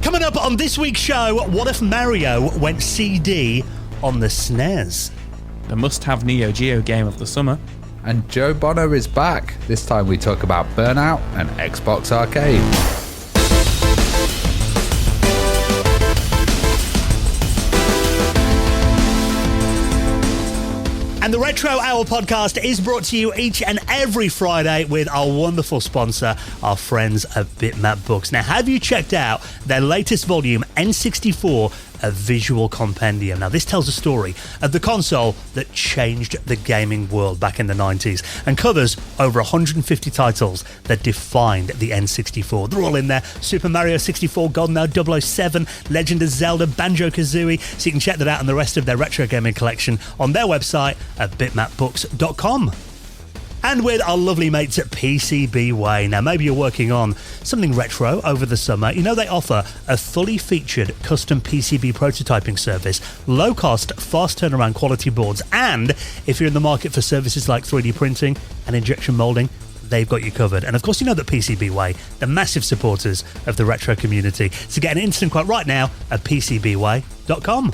Coming up on this week's show, what if Mario went CD on the SNES? The must-have Neo Geo game of the summer. And Joe Bonar is back. This time we talk about Burnout and Xbox Arcade. And the Retro Hour podcast is brought to you each and every Friday with our wonderful sponsor, our friends at Bitmap Books. Now, have you checked out their latest volume, N64, a visual compendium? Now, this tells a story of the console that changed the gaming world back in the 90s and covers over 150 titles that defined the N64. They're all in there. Super Mario 64, GoldenEye 007, Legend of Zelda, Banjo-Kazooie. So you can check that out and the rest of their retro gaming collection on their website at bitmapbooks.com. And with our lovely mates at PCBWay. Now, maybe you're working on something retro over the summer. You know, they offer a fully featured custom PCB prototyping service, low-cost, fast turnaround quality boards, and if you're in the market for services like 3D printing and injection molding, they've got you covered. And of course, you know that PCBWay, the massive supporters of the retro community. So get an instant quote right now at PCBWay.com.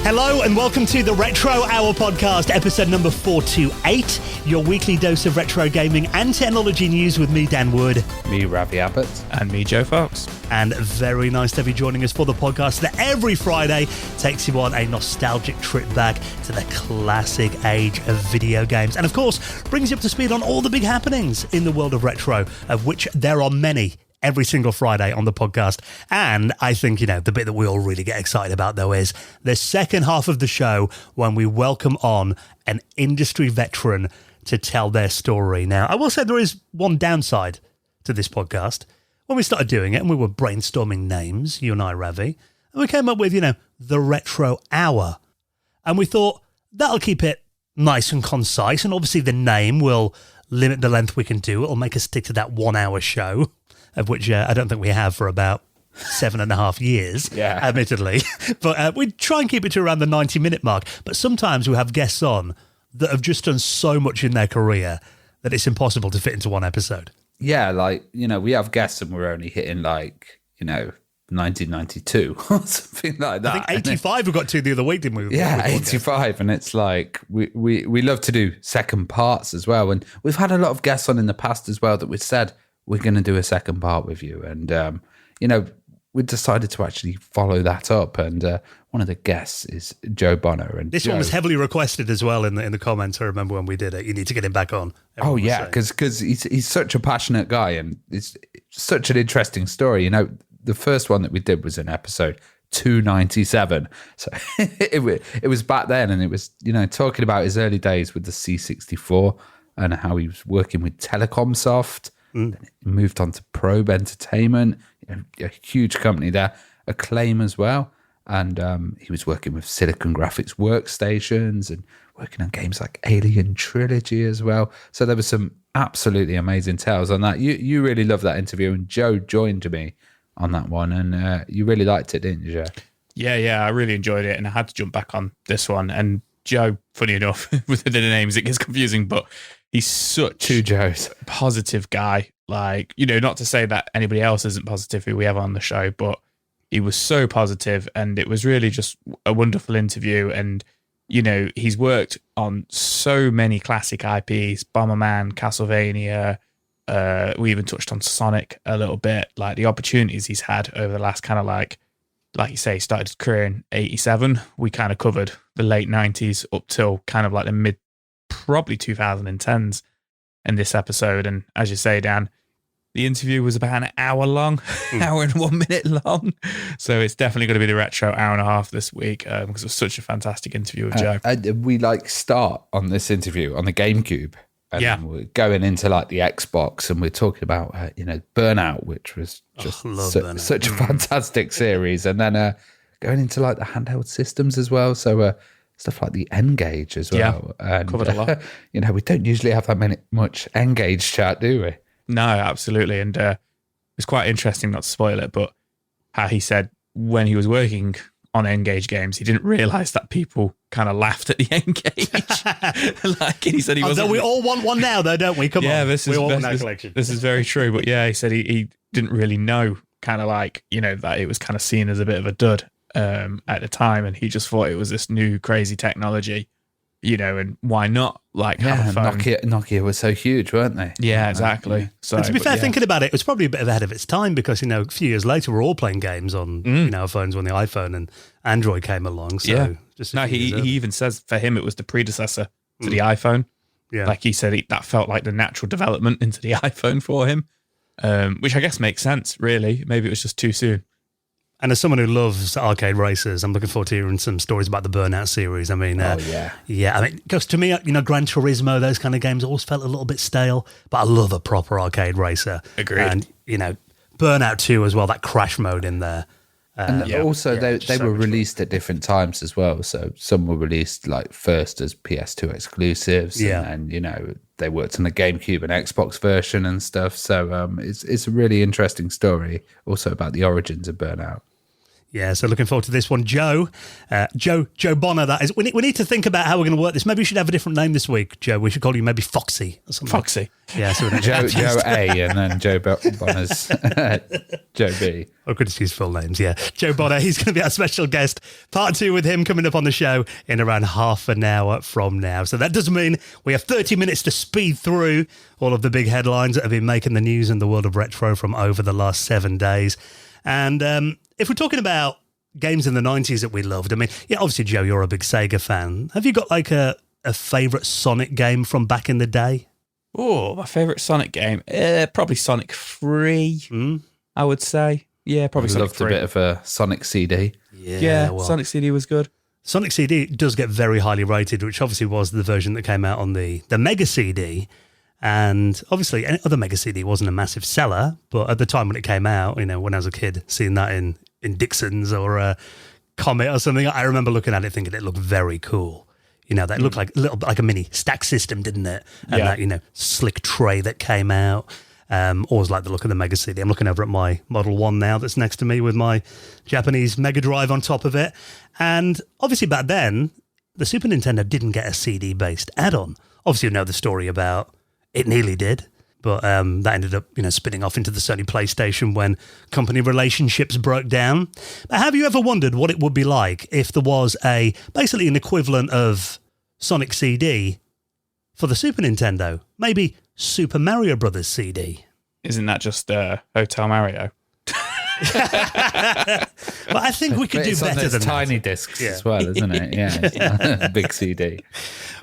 Hello and welcome to the Retro Hour podcast, episode number 428, your weekly dose of retro gaming and technology news with me, Dan Wood. Me, Ravi Abbott. And me, Joe Fox. And very nice to have you joining us for the podcast that every Friday takes you on a nostalgic trip back to the classic age of video games. And of course, brings you up to speed on all the big happenings in the world of retro, of which there are many every single Friday on the podcast. And I think, you know, the bit that we all really get excited about, though, is the second half of the show when we welcome on an industry veteran to tell their story. Now, I will say there is one downside to this podcast. When we started doing it and we were brainstorming names, you and I, Ravi, and we came up with, you know, the Retro Hour. And we thought that'll keep it nice and concise. And obviously the name will limit the length we can do. It'll make us stick to that 1 hour show, of which I don't think we have for about 7.5 years, admittedly. But we try and keep it to around the 90-minute mark. But sometimes we have guests on that have just done so much in their career that it's impossible to fit into one episode. Yeah, like, you know, we have guests and we're only hitting like, you know, 1992 or something like that. I think 85 we got to the other week, didn't we? Yeah, 85. And it's like, we love to do second parts as well. And we've had a lot of guests on in the past as well that we've said, we're going to do a second part with you. And, you know, we decided to actually follow that up. And one of the guests is Joe Bonar. And this one was heavily requested as well in the comments. I remember when we did it. You need to get him back on. Oh, yeah, because he's such a passionate guy. And it's such an interesting story. You know, the first one that we did was in episode 297. So it was back then. And it was, you know, talking about his early days with the C64 and how he was working with Telecomsoft. Then he moved on to Probe Entertainment, a huge company there, Acclaim as well. And he was working with Silicon Graphics workstations and working on games like Alien Trilogy as well. So there was some absolutely amazing tales on that. You really loved that interview, and Joe joined me on that one, and you really liked it, didn't you, Joe? Yeah, I really enjoyed it, and I had to jump back on this one. And Joe, funny enough, with the names, it gets confusing, but he's such two Joes, positive guy. Like, you know, not to say that anybody else isn't positive who we have on the show, but he was so positive, and it was really just a wonderful interview. And, you know, he's worked on so many classic IPs, Bomberman, Castlevania. We even touched on Sonic a little bit, like the opportunities he's had over the last kind of like you say, he started his career in 87. We kind of covered the late 90s up till kind of like the mid, probably 2010s in this episode. And as you say, Dan, the interview was about an hour long, hour and 1 minute long. So it's definitely going to be the Retro hour and a half this week because it was such a fantastic interview with Joe. We start on this interview on the GameCube. And we're going into like the Xbox, and we're talking about, you know, Burnout, which was just such a fantastic series. And then going into like the handheld systems as well. So stuff like the N-Gage as well. And, covered a lot. You know, we don't usually have that much N-Gage chat, do we? No, absolutely. And it's quite interesting, not to spoil it, but how he said when he was working on N-Gage games, he didn't realise that people kind of laughed at the N-Gage. Like, he said he wasn't. We all want one now, though, don't we? Come on. We all want that collection. This is very true. But yeah, he said he didn't really know kind of like, that it was kind of seen as a bit of a dud at the time, and he just thought it was this new crazy technology, and why not have a phone? Nokia was so huge, weren't they? Yeah, exactly. So, and to be fair, thinking about it was probably a bit ahead of its time because, a few years later, we're all playing games on, our phones when the iPhone and Android came along. So he even says for him it was the predecessor to the iPhone. Yeah. Like he said, that felt like the natural development into the iPhone for him, which I guess makes sense, really. Maybe it was just too soon. And as someone who loves arcade races, I'm looking forward to hearing some stories about the Burnout series. I mean, because to me, Gran Turismo, those kind of games always felt a little bit stale, but I love a proper arcade racer. Agreed. And, Burnout 2 as well, that crash mode in there. Also, they were released at different times as well. So some were released like first as PS2 exclusives, and they worked on the GameCube and Xbox version and stuff. So it's a really interesting story, also about the origins of Burnout. Yeah, so looking forward to this one. Joe Bonar, that is. We need to think about how we're going to work this. Maybe we should have a different name this week, Joe. We should call you maybe Foxy or something. Foxy. Yeah, so Joe A and then Joe Bonar's Joe B. I could just use full names, yeah. Joe Bonar, he's going to be our special guest. Part 2 with him coming up on the show in around half an hour from now. So that does mean we have 30 minutes to speed through all of the big headlines that have been making the news in the world of retro from over the last 7 days. And if we're talking about games in the 90s that we loved, I mean, obviously, Joe, you're a big Sega fan. Have you got like a favourite Sonic game from back in the day? Oh, my favourite Sonic game? Probably Sonic 3, I would say. Yeah, probably Sonic 3. Loved a bit of a Sonic CD. Yeah, well, Sonic CD was good. Sonic CD does get very highly rated, which obviously was the version that came out on the Mega CD. And obviously, any other Mega CD wasn't a massive seller, but at the time when it came out, when I was a kid, seeing that in Dixon's or a Comet or something, I remember looking at it thinking it looked very cool. That looked like a little bit like a mini stack system, didn't it? And that, slick tray that came out. Always like the look of the Mega CD. I'm looking over at my Model 1 now that's next to me with my Japanese Mega Drive on top of it. And obviously back then, the Super Nintendo didn't get a CD-based add-on. Obviously, you know the story about it nearly did, but that ended up, spinning off into the Sony PlayStation when company relationships broke down. But have you ever wondered what it would be like if there was basically an equivalent of Sonic CD for the Super Nintendo? Maybe Super Mario Brothers CD. Isn't that just Hotel Mario? But I think we could do better than tiny discs as well, isn't it? Yeah, big CD.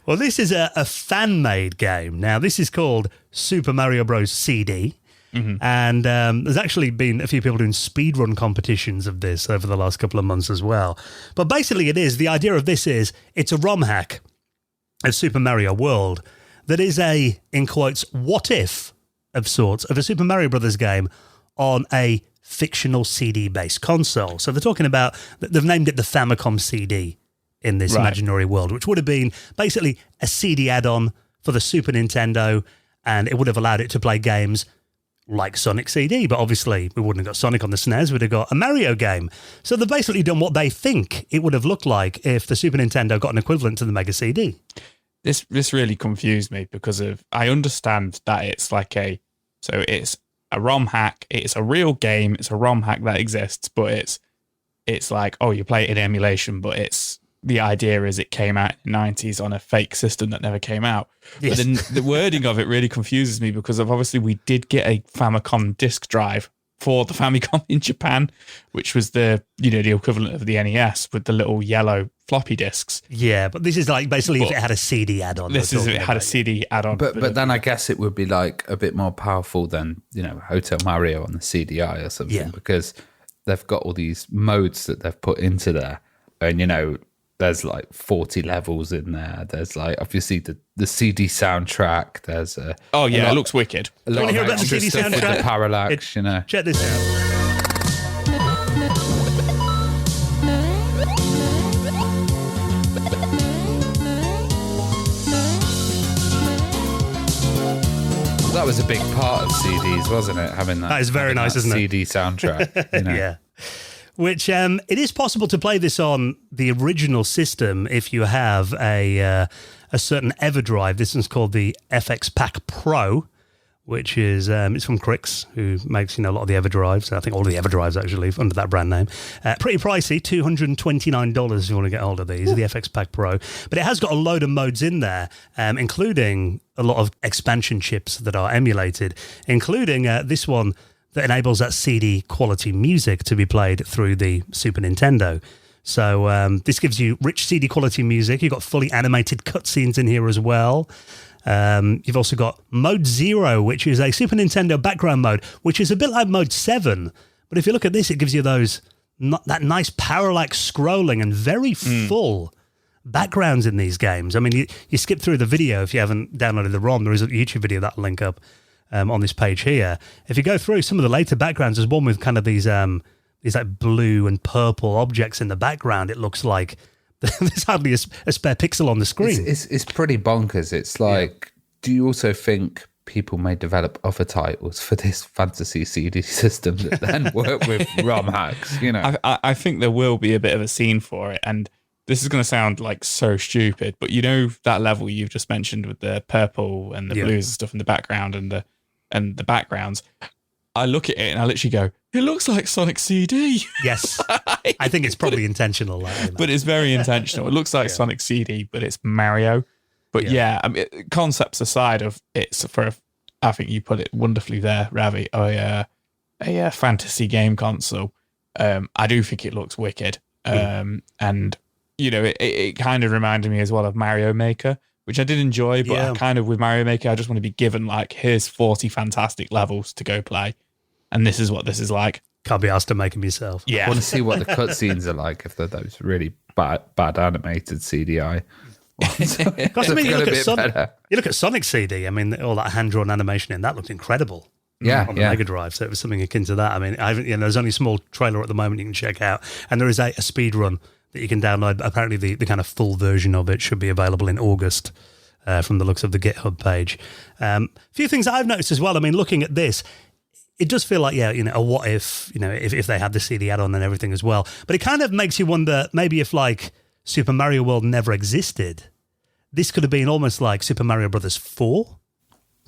Well, this is a fan-made game. Now, this is called Super Mario Bros. CD, and there's actually been a few people doing speedrun competitions of this over the last couple of months as well. But basically, the idea of this is it's a ROM hack of Super Mario World that is a, in quotes, what if of sorts of a Super Mario Brothers game on a fictional CD-based console. So they're talking about, they've named it the Famicom CD in this imaginary world, which would have been basically a CD add-on for the Super Nintendo, and it would have allowed it to play games like Sonic CD, but obviously we wouldn't have got Sonic on the SNES, we'd have got a Mario game. So they've basically done what they think it would have looked like if the Super Nintendo got an equivalent to the Mega CD. This really confused me because I understand that it's it's a ROM hack, it's a real game, it's a ROM hack that exists, but it's like, oh, you play it in emulation, but the idea is it came out in the 90s on a fake system that never came out. Yes. But then the wording of it really confuses me because obviously we did get a Famicom disk drive for the Famicom in Japan, which was the equivalent of the NES with the little yellow floppy disks. Yeah, but this is like basically if it had a CD add-on. This is if it had a CD add-on. But then I guess it would be like a bit more powerful than, Hotel Mario on the CDI or something, because they've got all these modes that they've put into there. And, there's like 40 levels in there. There's like, obviously, the CD soundtrack. There's a... Oh, yeah, it looks wicked. A lot of hear about the CD stuff with soundtrack? the parallax, Check this out. That was a big part of CDs, wasn't it? Having that is very nice, isn't it? CD soundtrack. Yeah. Which it is possible to play this on the original system if you have a certain EverDrive. This one's called the FX Pack Pro, which is it's from Crix, who makes a lot of the EverDrives. I think all of the EverDrives actually under that brand name. Pretty pricey, $229 if you want to get hold of these. The FX Pack Pro, but it has got a load of modes in there, including a lot of expansion chips that are emulated, including this one that enables that CD quality music to be played through the Super Nintendo. So this gives you rich CD quality music. You've got fully animated cutscenes in here as well. You've also got Mode 0, which is a Super Nintendo background mode, which is a bit like Mode 7. But if you look at this, it gives you that nice parallax scrolling and very full backgrounds in these games. I mean, you skip through the video if you haven't downloaded the ROM. There is a YouTube video that'll link up on this page here. If you go through some of the later backgrounds, there's one with kind of these like blue and purple objects in the background. It looks like there's hardly a spare pixel on the screen. It's pretty bonkers. It's like, do you also think people may develop other titles for this fantasy CD system that then work with ROM hacks? I think there will be a bit of a scene for it, and this is going to sound like so stupid, but that level you've just mentioned with the purple and the blues and stuff in the background and the backgrounds. I look at it and I literally go, it looks like Sonic CD. Yes. I think it's probably intentional. But it's very intentional. It looks like Sonic CD, but it's Mario. But I mean, concepts aside of it's I think you put it wonderfully there, Ravi, a fantasy game console. I do think it looks wicked. And, it kind of reminded me as well of Mario Maker, which I did enjoy, but I kind of, with Mario Maker, I just want to be given like, here's 40 fantastic levels to go play. And this is what this is like. Can't be asked to make them yourself. I want to see what the cutscenes are like if they're those really bad animated CDI. Because I mean, you look at Sonic CD. I mean, all that hand-drawn animation in that looked incredible. On the Mega Drive, so it was something akin to that. I mean, there's only a small trailer at the moment you can check out, and there is a speed run that you can download. Apparently, the kind of full version of it should be available in August. From the looks of the GitHub page. A few things I've noticed as well. I mean, looking at this, it does feel like, a what if, if they had the CD add-on and everything as well. But it kind of makes you wonder, maybe if like Super Mario World never existed, this could have been almost like Super Mario Brothers 4.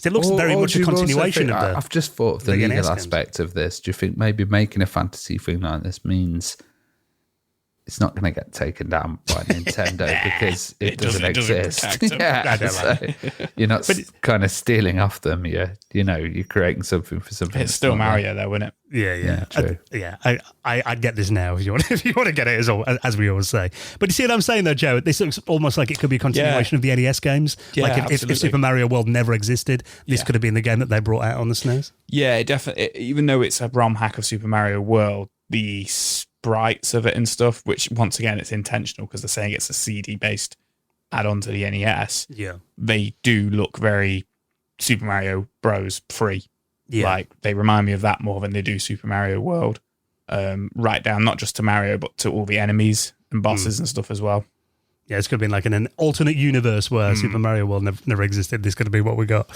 It looks very much a continuation of the... I've just thought of the legal aspect of this. Do you think maybe making a fantasy thing like this means it's not going to get taken down by Nintendo because it doesn't exist? You're not kind of stealing off them. You're creating something for something. It's still Mario, though, isn't it? Yeah, true. I get this now. If you want to get it, as we always say. But you see what I'm saying, though, Joe? This looks almost like it could be a continuation of the NES games. Yeah, like if Super Mario World never existed, this could have been the game that they brought out on the SNES. Yeah, it definitely. Even though it's a ROM hack of Super Mario World, the sprites of it and stuff, which once again it's intentional because they're saying it's a CD-based add-on to the NES. Yeah, they do look very Super Mario Bros. Free. Yeah. Like, they remind me of that more than they do Super Mario World. Right down, not just to Mario, but to all the enemies and bosses and stuff as well. Yeah, it's going to be like in an alternate universe where Super Mario World never existed. This is going to be what we got.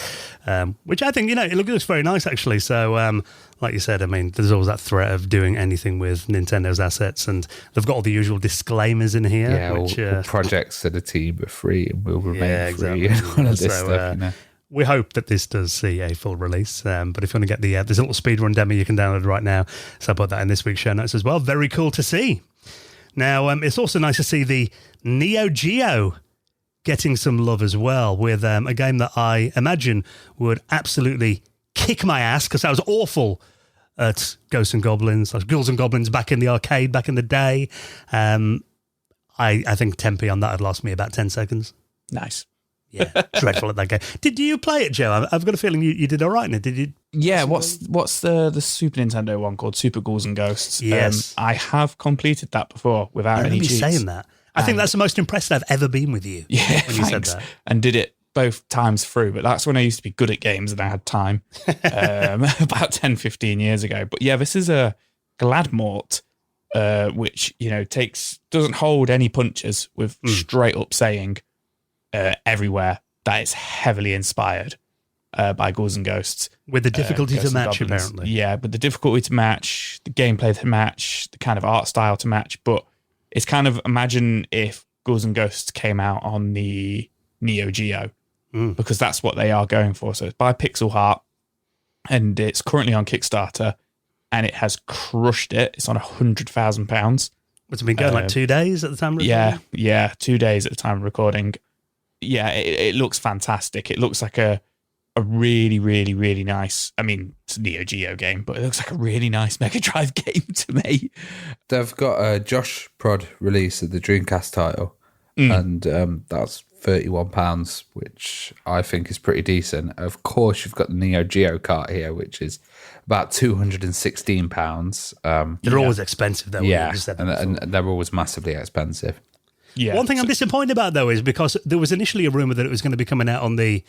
Which I think, it looks very nice, actually. So, like you said, I mean, there's always that threat of doing anything with Nintendo's assets, and they've got all the usual disclaimers in here. Yeah, all projects to the team are free and will remain free and all of this stuff, We hope that this does see a full release, but if you want to get there's a little speedrun demo you can download right now, so I put that in this week's show notes as well. Very cool to see. Now, it's also nice to see the Neo Geo getting some love as well, with a game that I imagine would absolutely kick my ass, because I was awful at Ghosts and Goblins, like Ghouls and Goblins back in the arcade, back in the day. I think 10p on that had lost me about 10 seconds. Nice. Yeah, dreadful at that game. Did you play it, Joe? I've got a feeling you did all right in it. Did you? Yeah, what's the Super Nintendo one called? Super Ghouls and Ghosts. Yes. I have completed that before without any cheats. Saying that. I think that's the most impressed I've ever been with you. Yeah, when you said that. And did it both times through, but that's when I used to be good at games and I had time. About 10, 15 years ago. But yeah, this is a Gladmort, which, doesn't hold any punches, with straight up saying everywhere that it's heavily inspired by Ghouls and Ghosts. With the difficulty to match, apparently. Yeah, with the difficulty to match, the gameplay to match, the kind of art style to match. But it's kind of, imagine if Ghouls and Ghosts came out on the Neo Geo, because that's what they are going for. So it's by Pixel Heart, and it's currently on Kickstarter, and it has crushed it. It's on £100,000. It's been going like 2 days at the time of recording? Yeah, 2 days at the time of recording. Yeah, it looks fantastic. It looks like a really, really, really nice, I mean, it's a Neo Geo game, but it looks like a really nice Mega Drive game to me. They've got a Josh Prod release of the Dreamcast title, and that's £31, which I think is pretty decent. Of course, you've got the Neo Geo cart here, which is about £216. They're always expensive, though. Yeah, and they're always massively expensive. Yeah. One thing I'm disappointed about, though, is because there was initially a rumour that it was going to be coming out on the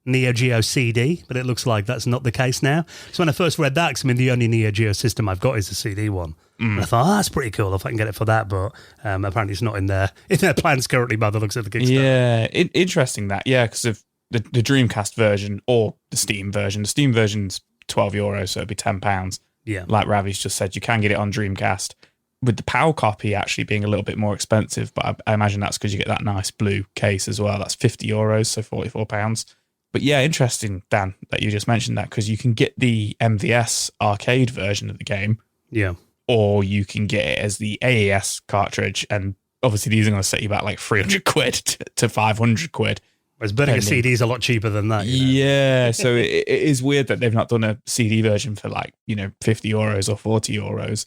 Neo Geo CD, but it looks like that's not the case now. So when I first read that, because I mean, the only Neo Geo system I've got is the CD one. And I thought, that's pretty cool if I can get it for that, but apparently it's not in their plans currently by the looks of the Kickstarter. Yeah, interesting that. Yeah, because of the Dreamcast version or the Steam version. The Steam version's €12, so it'd be £10. Yeah. Like Like Ravi's just said, you can get it on Dreamcast. With the PAL copy actually being a little bit more expensive, but I imagine that's because you get that nice blue case as well. That's €50, so £44. But yeah, interesting, Dan, that you just mentioned that, because you can get the MVS arcade version of the game. Yeah. Or you can get it as the AES cartridge, and obviously these are going to set you back like 300 quid to 500 quid. Whereas burning a CD is a lot cheaper than that. Yeah, so it is weird that they've not done a CD version for like, €50 or €40.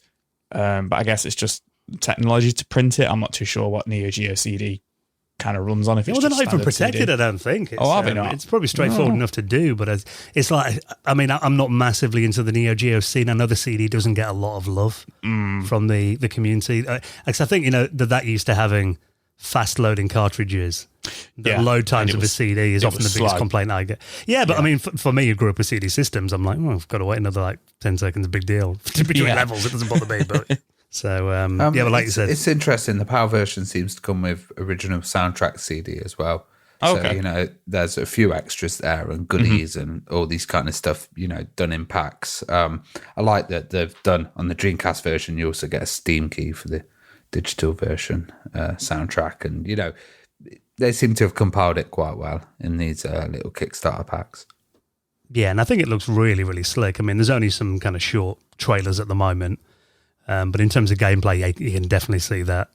But I guess it's just technology to print it. I'm not too sure what Neo Geo CD kind of runs on. If it's they're just not even standard protected, CD. I don't think. Are they not? It's probably straightforward enough to do, but it's like, I mean, I'm not massively into the Neo Geo scene. I know the CD doesn't get a lot of love from the community. Because I think, that used to having fast loading cartridges. The load times of a CD is often the biggest complaint I get. Yeah, but I mean, for me, who grew up with CD systems, I'm like, I've got to wait another like 10 seconds, big deal. Between levels, it doesn't bother me, but... So, but like you said... It's interesting. The PAL version seems to come with original soundtrack CD as well. Okay. So, there's a few extras there and goodies and all these kind of stuff, done in packs. I like that they've done on the Dreamcast version, you also get a Steam key for the digital version soundtrack. And, they seem to have compiled it quite well in these little Kickstarter packs. Yeah, and I think it looks really, really slick. I mean, there's only some kind of short trailers at the moment. But in terms of gameplay, you can definitely see that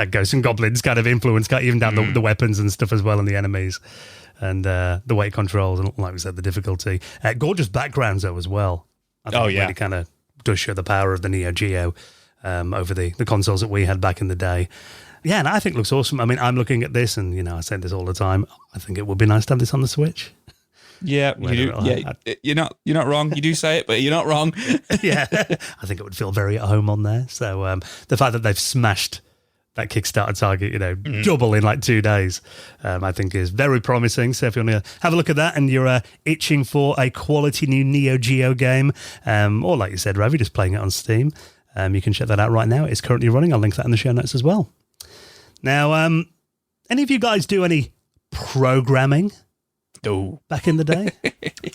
Ghosts and Goblins kind of influence, even down the weapons and stuff as well, and the enemies, and the weight controls, and like we said, the difficulty. Gorgeous backgrounds, though, as well. I think it really kind of does show the power of the Neo Geo over the consoles that we had back in the day. Yeah, and I think it looks awesome. I mean, I'm looking at this, and, I say this all the time. I think it would be nice to have this on the Switch. Yeah, you do. Yeah, you're not wrong. You do say it, but you're not wrong. Yeah, I think it would feel very at home on there. So the fact that they've smashed that Kickstarter target, double in like 2 days, I think is very promising. So if you want to have a look at that and you're itching for a quality new Neo Geo game, or like you said, Ravi, just playing it on Steam, you can check that out right now. It's currently running. I'll link that in the show notes as well. Now, any of you guys do any programming? Back in the day?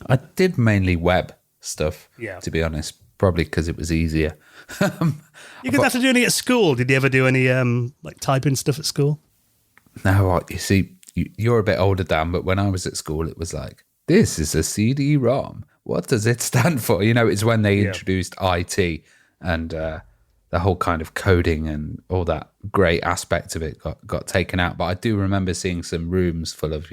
I did mainly web stuff, Yeah. to be honest, probably because it was easier. You didn't have to do any at school. Did you ever do any like typing stuff at school? No, you see, you're a bit older, Dan, but when I was at school, it was like, this is a CD-ROM. What does it stand for? It's when they introduced IT and the whole kind of coding and all that great aspect of it got taken out. But I do remember seeing some rooms full of,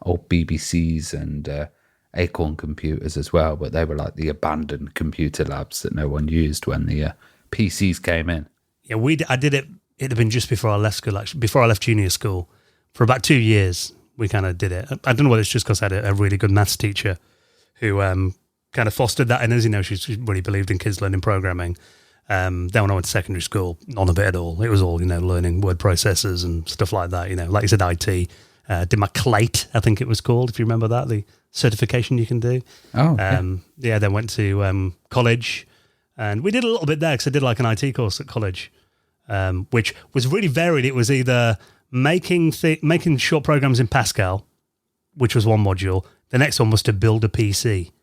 old BBCs and Acorn computers as well, but they were like the abandoned computer labs that no one used when the PCs came in. Yeah, I did it. It'd have been just before I left school, actually, before I left junior school. For about 2 years, we kind of did it. I don't know whether it's just because I had a really good maths teacher who kind of fostered that in us. She really believed in kids learning programming. Then when I went to secondary school, none of it at all. It was all, learning word processors and stuff like that. Like you said, IT. Did my CLATE, I think it was called, if you remember that, the certification you can do. Oh, okay. Then went to college, and we did a little bit there because I did like an IT course at college, which was really varied. It was either making short programs in Pascal, which was one module. The next one was to build a PC.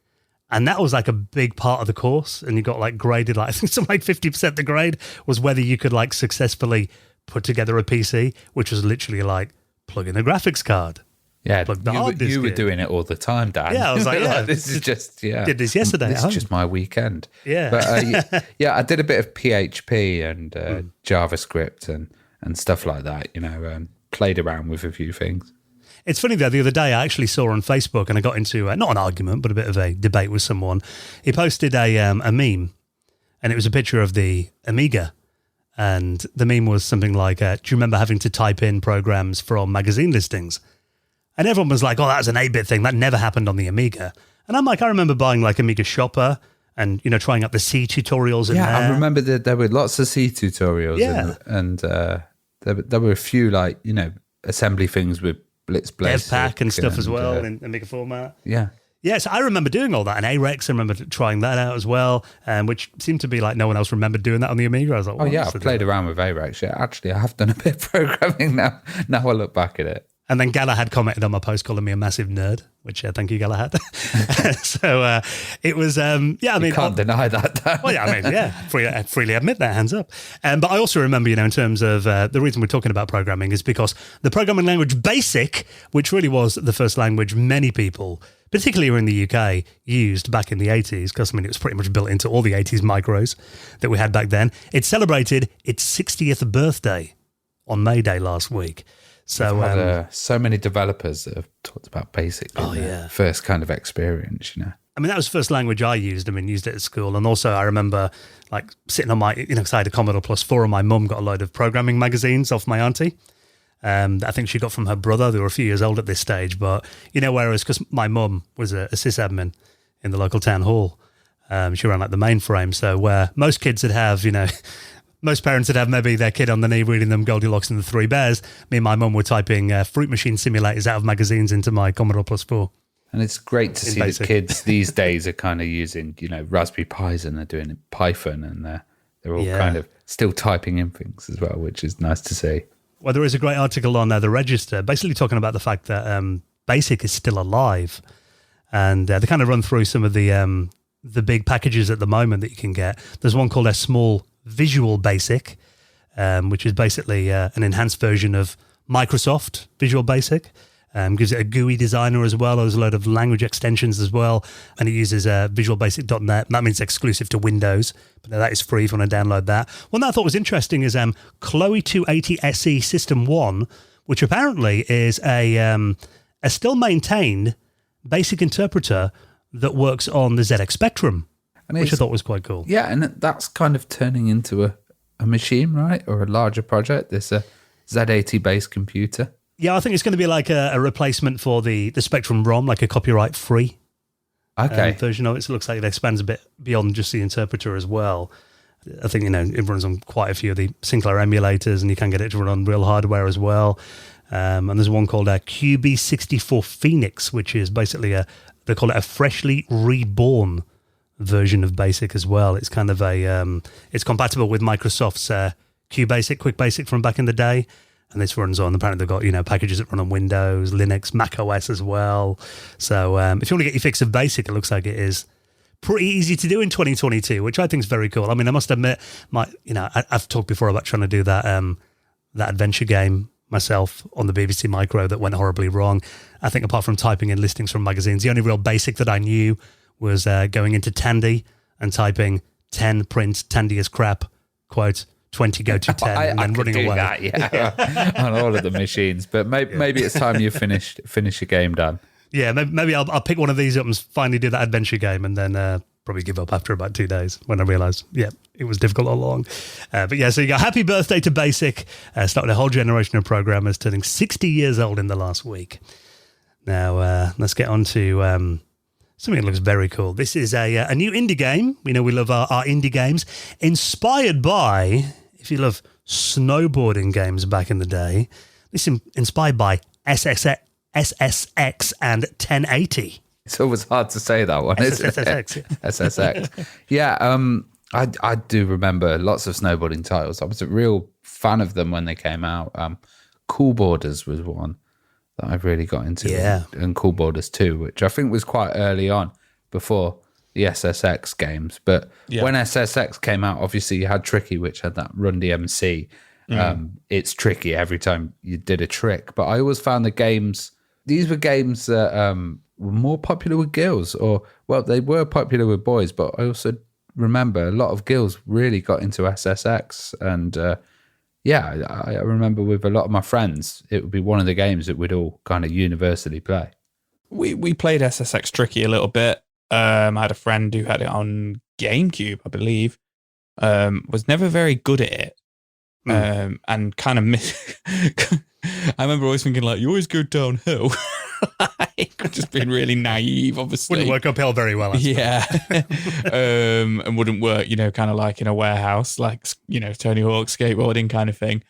And that was like a big part of the course. And you got like graded, like I think something like 50% the grade was whether you could like successfully put together a PC, which was literally like, plug in a graphics card, Yeah, Like the hard disk you were in. doing it all the time, Dan. Yeah, I was like, yeah, this is just did this yesterday. This at home. is just my weekend. Yeah. But I did a bit of PHP and JavaScript and stuff like that. Played around with a few things. It's funny though, the other day I actually saw on Facebook and I got into, not an argument, but a bit of a debate with someone. He posted a meme and it was a picture of the Amiga. And the meme was something like, do you remember having to type in programs from magazine listings? And everyone was like, oh, that's an 8-bit thing. That never happened on the Amiga. And I'm like, I remember buying like Amiga Shopper and, trying out the C tutorials in there. I remember that there were lots of C tutorials. Yeah. And there were a few assembly things with Blitz Basic. DevPack and stuff as well in Amiga format. Yeah. Yeah, so I remember doing all that. And AREX, I remember trying that out as well, which seemed to be like no one else remembered doing that on the Amiga. I was like, oh, yeah, I've played around with AREX. Yeah, actually, I have done a bit of programming now. Now I look back at it. And then Galahad commented on my post calling me a massive nerd, which thank you, Galahad. So it was, you can't deny that. Well, yeah, I freely admit that, hands up. But I also remember, in terms of the reason we're talking about programming is because the programming language BASIC, which really was the first language many people, particularly here in the UK, used back in the 80s, because it was pretty much built into all the 80s micros that we had back then. It celebrated its 60th birthday on May Day last week. So so many developers that have talked about BASIC in their first kind of experience, that was the first language I used. Used it at school. And also I remember sitting on my, because I had a Commodore Plus 4 and my mum got a load of programming magazines off my auntie. I think she got from her brother. They were a few years old at this stage. But, whereas because my mum was a sysadmin in the local town hall, she ran the mainframe. So where most kids would have, most parents would have maybe their kid on the knee reading them Goldilocks and the Three Bears. Me and my mum were typing fruit machine simulators out of magazines into my Commodore Plus 4. And it's great to see that kids these days are kind of using, Raspberry Pis and they're doing Python and they're all kind of still typing in things as well, which is nice to see. Well, there is a great article on The Register, basically talking about the fact that BASIC is still alive. And they kind of run through some of the big packages at the moment that you can get. There's one called a Small Visual Basic, which is basically an enhanced version of Microsoft Visual Basic. Gives it a GUI designer as well. There's a load of language extensions as well. And it uses visualbasic.net. That means exclusive to Windows, but that is free if you want to download that. One that I thought was interesting is Chloe 280 SE System 1, which apparently is a still maintained BASIC interpreter that works on the ZX Spectrum, which I thought was quite cool. Yeah, and that's kind of turning into a machine, right? Or a larger project. There's a Z80-based computer. Yeah, I think it's going to be like a replacement for the Spectrum ROM, like a copyright-free version of it. So it looks like it expands a bit beyond just the interpreter as well. I think, it runs on quite a few of the Sinclair emulators, and you can get it to run on real hardware as well. And there's one called QB64 Phoenix, which is basically they call it a freshly reborn version of BASIC as well. It's kind of it's compatible with Microsoft's QBasic, Quick Basic from back in the day. And this runs on, apparently they've got, packages that run on Windows, Linux, Mac OS as well. So if you want to get your fix of BASIC, it looks like it is pretty easy to do in 2022, which I think is very cool. I must admit, I've talked before about trying to do that adventure game myself on the BBC Micro that went horribly wrong. I think apart from typing in listings from magazines, the only real BASIC that I knew was going into Tandy and typing 10 print Tandy is crap, quote, 20 go to 10 and then running away. That, on all of the machines. But maybe it's time you finish your game, Dan. Yeah, maybe I'll pick one of these up and finally do that adventure game and then probably give up after about 2 days when I realised, it was difficult all along. But yeah, so you got happy birthday to BASIC, starting a whole generation of programmers turning 60 years old in the last week. Now, let's get on to something that looks very cool. This is a new indie game. We love our indie games. Inspired by, if you love snowboarding games back in the day, this is inspired by SSX and 1080. It's always hard to say that one, isn't it? SSX. Yeah, I do remember lots of snowboarding titles. I was a real fan of them when they came out. Cool Borders was one that I really got into. Yeah. And Cool Borders 2, which I think was quite early on before the SSX games. But when SSX came out, obviously you had Tricky, which had that Run DMC. It's tricky every time you did a trick. But I always found the games these were games that were more popular with girls, they were popular with boys, but I also remember a lot of girls really got into SSX. And I remember with a lot of my friends, it would be one of the games that we'd all kind of universally play. We played SSX Tricky a little bit. I had a friend who had it on GameCube, I believe. Was never very good at it. And kind of I remember always thinking, like, you always go downhill. Just being really naive, obviously. Wouldn't work uphill very well. Yeah. And wouldn't work, kind of like in a warehouse, like, Tony Hawk skateboarding kind of thing.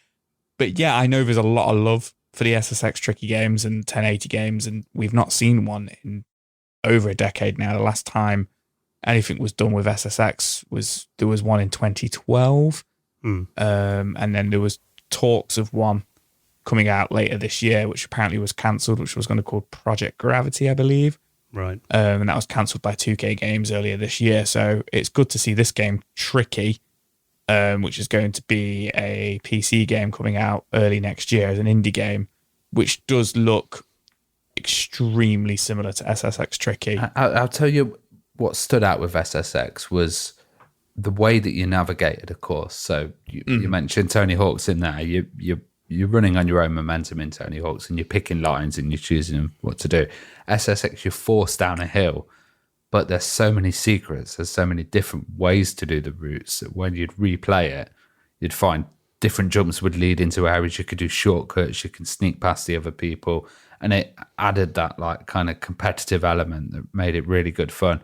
But yeah, I know there's a lot of love for the SSX Tricky games and 1080 games, and we've not seen one in over a decade now. The last time anything was done with SSX there was one in 2012. And then there was talks of one coming out later this year, which apparently was cancelled, which was going to be called Project Gravity, I believe. Right. And that was cancelled by 2K Games earlier this year. So it's good to see this game, Tricky, which is going to be a PC game coming out early next year as an indie game, which does look extremely similar to SSX Tricky. I'll tell you what stood out with SSX was the way that you navigated a course. So you mentioned Tony Hawk's in there. You're running on your own momentum in Tony Hawk's, and you're picking lines and you're choosing what to do. SSX, you're forced down a hill, but there's so many secrets. There's so many different ways to do the routes that when you'd replay it, you'd find different jumps would lead into areas. You could do shortcuts. You can sneak past the other people. And it added that like kind of competitive element that made it really good fun.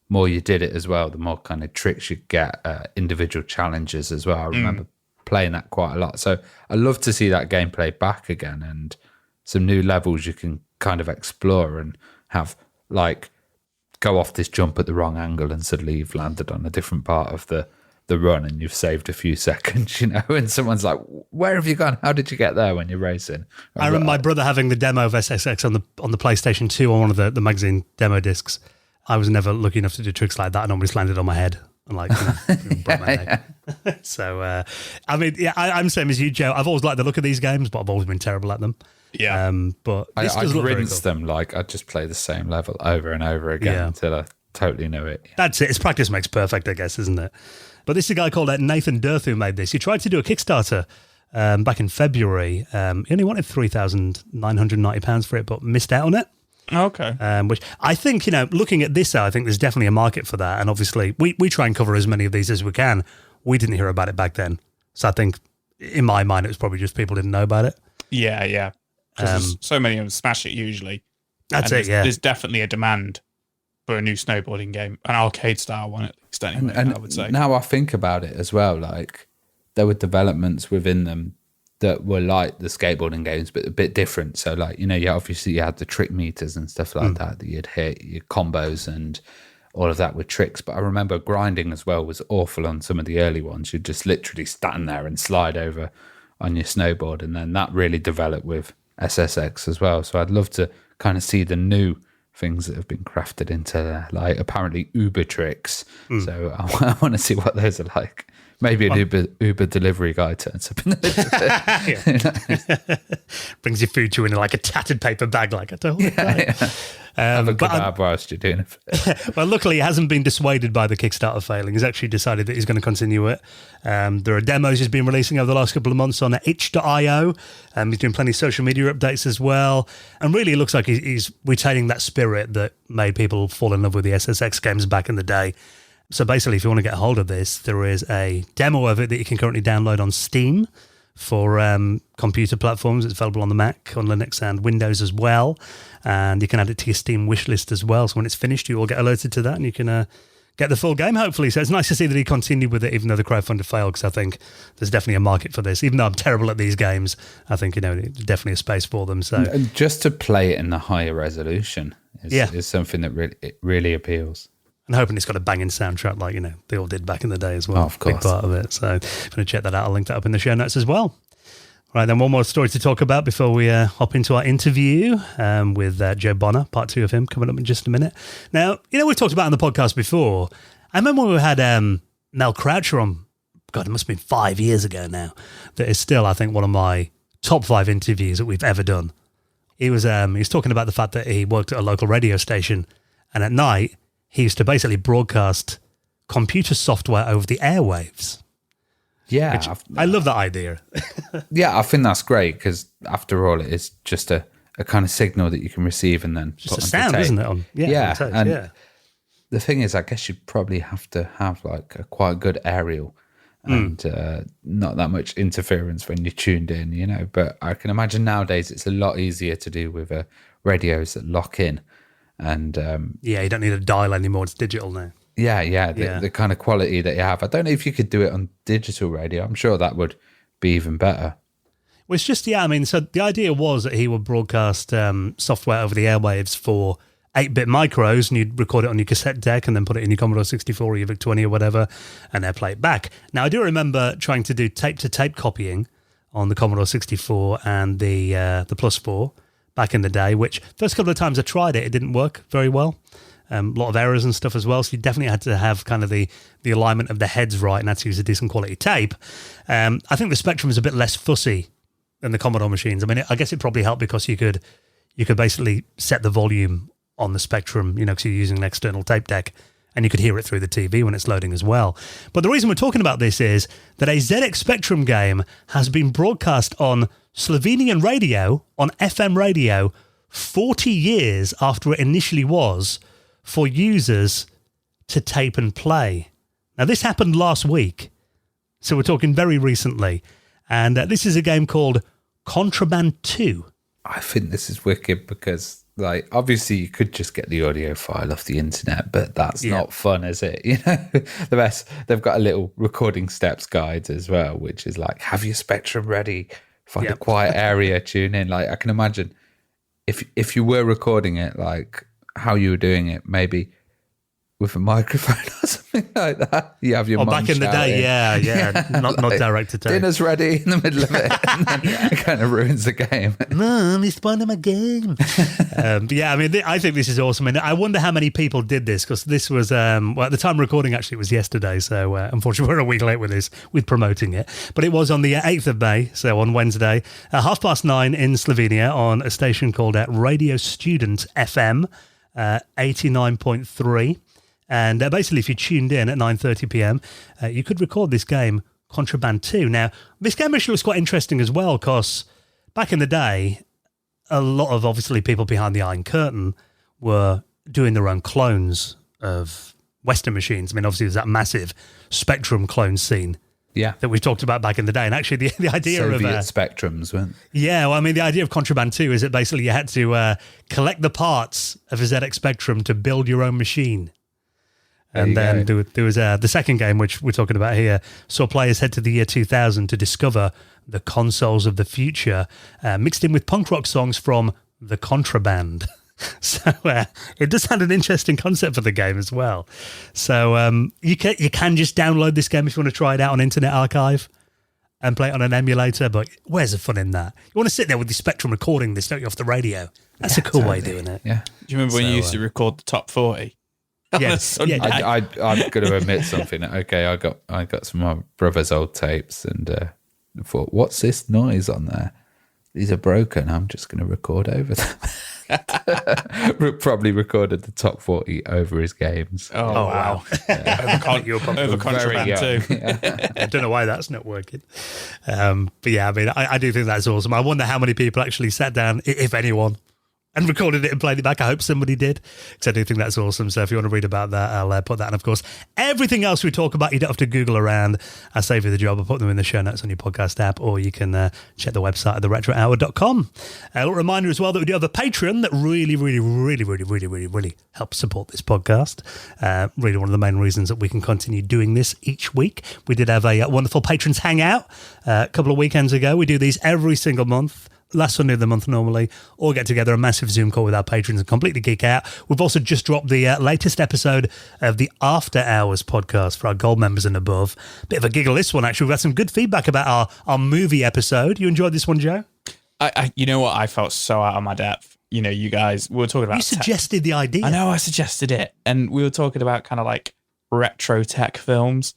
More you did it as well, the more kind of tricks you get, individual challenges as well. I remember playing that quite a lot. So I love to see that gameplay back again and some new levels you can kind of explore and have like go off this jump at the wrong angle and suddenly you've landed on a different part of the run and you've saved a few seconds, and someone's like, where have you gone? How did you get there when you're racing? I remember my brother having the demo of SSX on the PlayStation 2 on one of the magazine demo discs. I was never lucky enough to do tricks like that. I normally just landed on my head and like broke my neck. So, I mean, yeah, I'm same as you, Joe. I've always liked the look of these games, but I've always been terrible at them. Yeah. But this I does look very rinse cool. them like I just play the same level over and over again until I totally know it. That's it. It's practice makes perfect, I guess, isn't it? But this is a guy called Nathan Dirth who made this. He tried to do a Kickstarter back in February. He only wanted £3,990 for it, but missed out on it. Okay. Which I think, looking at this, I think there's definitely a market for that. And obviously, we try and cover as many of these as we can. We didn't hear about it back then. So I think, in my mind, it was probably just people didn't know about it. Yeah. Because so many of them smash it usually. That's it, yeah. There's definitely a demand for a new snowboarding game, an arcade style one at least anyway, And I would say. now I think about it as well, like there were developments within them that were like the skateboarding games, but a bit different. So like, you had the trick meters and stuff like that you'd hit, your combos and all of that with tricks. But I remember grinding as well was awful on some of the early ones. You'd just literally stand there and slide over on your snowboard. And then that really developed with SSX as well. So I'd love to kind of see the new things that have been crafted into there, like apparently Uber tricks. So I want to see what those are like. Maybe an Uber delivery guy turns up in the brings your food to you in like a tattered paper bag, like I told you. Have a kebab whilst you're doing it. Well, luckily, he hasn't been dissuaded by the Kickstarter failing. He's actually decided that he's going to continue it. There are demos he's been releasing over the last couple of months on itch.io. He's doing plenty of social media updates as well. And really, it looks like he's retaining that spirit that made people fall in love with the SSX games back in the day. So basically, if you want to get a hold of this, there is a demo of it that you can currently download on Steam for computer platforms. It's available on the Mac, on Linux and Windows as well. And you can add it to your Steam wish list as well. So when it's finished, you will get alerted to that and you can get the full game, hopefully. So it's nice to see that he continued with it, even though the crowdfunder failed, because I think there's definitely a market for this. Even though I'm terrible at these games, I think, there's definitely a space for them. So and just to play it in the higher resolution is something that really appeals. And hoping it's got a banging soundtrack like, they all did back in the day as well. Oh, of course. Big part of it. So if you want to check that out, I'll link that up in the show notes as well. Right, then one more story to talk about before we hop into our interview with Joe Bonar, part 2 of him, coming up in just a minute. Now, we've talked about it on the podcast before. I remember when we had Mel Croucher on, God, it must have been 5 years ago now, that is still, I think, one of my top 5 interviews that we've ever done. he was talking about the fact that he worked at a local radio station, and at night he used to basically broadcast computer software over the airwaves. Yeah. I love that idea. Yeah, I think that's great because after all, it is just a kind of signal that you can receive and then Just put a onto sound, tape. isn't it? And the thing is, I guess you'd probably have to have like a quite good aerial and not that much interference when you're tuned in, you know. But I can imagine nowadays it's a lot easier to do with radios that lock in. And you don't need a dial anymore. It's digital now. The kind of quality that you have. I don't know if you could do it on digital radio. I'm sure that would be even better. Well, it's just, so the idea was that he would broadcast software over the airwaves for 8-bit micros, and you'd record it on your cassette deck and then put it in your Commodore 64 or your VIC-20 or whatever, and then play it back. Now, I do remember trying to do tape-to-tape copying on the Commodore 64 and the Plus 4 back in the day, which first couple of times I tried it, it didn't work very well. A lot of errors and stuff as well, so you definitely had to have kind of the alignment of the heads right and had to use a decent quality tape. I think the Spectrum is a bit less fussy than the Commodore machines. I mean, I guess it probably helped because you could basically set the volume on the Spectrum, because you're using an external tape deck, and you could hear it through the TV when it's loading as well. But the reason we're talking about this is that a ZX Spectrum game has been broadcast on Slovenian radio, on FM radio, 40 years after it initially was, for users to tape and play. Now, this happened last week, so we're talking very recently, and this is a game called Contraband 2. I think this is wicked because, like, obviously you could just get the audio file off the internet, but that's not fun, is it? The best, they've got a little recording steps guide as well, which is like, have your Spectrum ready, find a quiet area, tune in. Like, I can imagine if you were recording it, like, how you were doing it, maybe with a microphone or something like that. You have your mum back in the day, not like, direct to tape. Dinner's ready in the middle of it, and then it kind of ruins the game. Mum, it's part of my game. I think this is awesome. And I wonder how many people did this, because this was, at the time of recording, actually, it was yesterday. So unfortunately, we're a week late with promoting it. But it was on the 8th of May, so on Wednesday, 9:30 in Slovenia on a station called Radio Student FM 89.3. And basically, if you tuned in at 9:30 p.m., you could record this game, Contraband 2. Now, this game actually was quite interesting as well, because back in the day, a lot of, obviously, people behind the Iron Curtain were doing their own clones of Western machines. I mean, obviously, there's that massive Spectrum clone scene that we talked about back in the day. And actually, the idea Soviet of... Spectrums, weren't the idea of Contraband 2 is that basically you had to collect the parts of a ZX Spectrum to build your own machine. And then there was the second game, which we're talking about here, saw players head to the year 2000 to discover the consoles of the future, mixed in with punk rock songs from The Contraband. So it does have an interesting concept for the game as well. So you can just download this game if you want to try it out on Internet Archive and play it on an emulator, but where's the fun in that? You want to sit there with the Spectrum recording this, don't you, off the radio? That's a cool way of doing it. Yeah. Do you remember when you used to record the top 40? Yes. I'm going to admit something. Okay, I got some of my brother's old tapes and thought, what's this noise on there? These are broken. I'm just going to record over them. Probably recorded the top 40 over his games. Oh wow. Over Contraband too. I don't know why that's not working. But yeah, I mean, I do think that's awesome. I wonder how many people actually sat down, if anyone, and recorded it and played it back. I hope somebody did, because I do think that's awesome. So if you want to read about that, I'll put that. And of course, everything else we talk about, you don't have to Google around. I save you the job. I'll put them in the show notes on your podcast app, or you can check the website at theretrohour.com. A little reminder as well that we do have a Patreon that really helps support this podcast. Really one of the main reasons that we can continue doing this each week. We did have a wonderful Patrons Hangout a couple of weekends ago. We do these every single month. Last Sunday of the month normally, or get together a massive Zoom call with our patrons and completely geek out. We've also just dropped the latest episode of the After Hours podcast for our gold members and above. Bit of a giggle this one, actually. We've had some good feedback about our movie episode. You enjoyed this one, Joe? I you know what? I felt so out of my depth. You know, you guys, we were talking about... You suggested the idea. I know, I suggested it. And we were talking about kind of like retro tech films.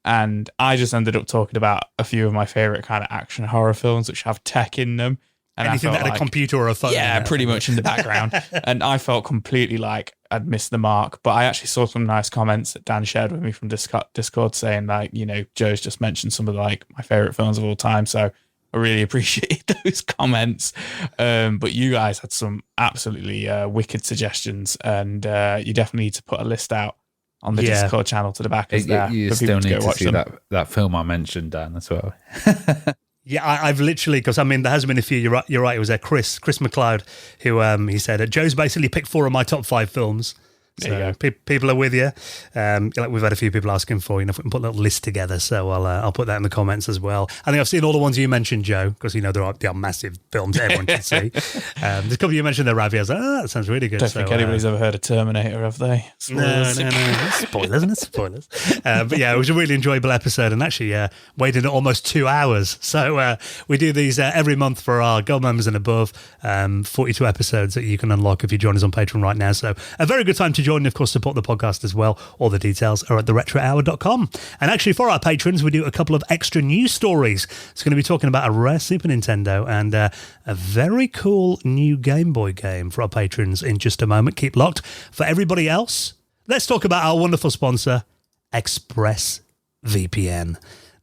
And I just ended up talking about a few of my favourite kind of action horror films which have tech in them. And anything that had a computer or a phone. Yeah, pretty much in the background. And I felt completely like I'd missed the mark. But I actually saw some nice comments that Dan shared with me from Discord saying like, you know, Joe's just mentioned some of like my favorite films of all time. So I really appreciate those comments. But you guys had some absolutely wicked suggestions, and you definitely need to put a list out on the Discord channel to the back. You still need to see that film I mentioned, Dan, as well. Yeah, I've literally, because I mean, there has been a few. You're right. It was Chris McLeod who he said Joe's basically picked 4 of my top 5 films. So people are with you. Like we've had a few people asking for, you know, if we can put a little list together. So I'll put that in the comments as well. I think I've seen all the ones you mentioned, Joe, because you know they are massive films everyone can see. There's a couple you mentioned there, Ravi. I was like, that sounds really good. Don't think anybody's ever heard of Terminator, have they? Spoilers. No. Spoilers, isn't it? Spoilers. But yeah, it was a really enjoyable episode, and actually weighed in at almost 2 hours. So we do these every month for our Gold members and above. 42 episodes that you can unlock if you join us on Patreon right now. So a very good time to join and, of course, support the podcast as well. All the details are at theretrohour.com. And actually, for our patrons, we do a couple of extra news stories. It's going to be talking about a rare Super Nintendo and a very cool new Game Boy game for our patrons in just a moment. Keep locked. For everybody else, let's talk about our wonderful sponsor, ExpressVPN.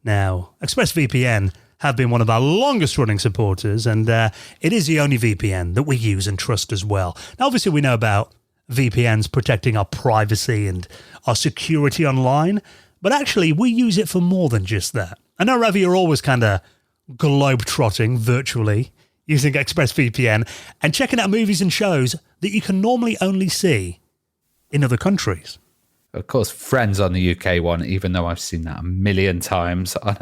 Now, ExpressVPN have been one of our longest running supporters, and it is the only VPN that we use and trust as well. Now, obviously, we know about VPNs protecting our privacy and our security online, but actually we use it for more than just that. I know, Ravi, you're always kind of globe-trotting virtually using ExpressVPN and checking out movies and shows that you can normally only see in other countries. Of course, Friends on the UK one, even though I've seen that a million times on,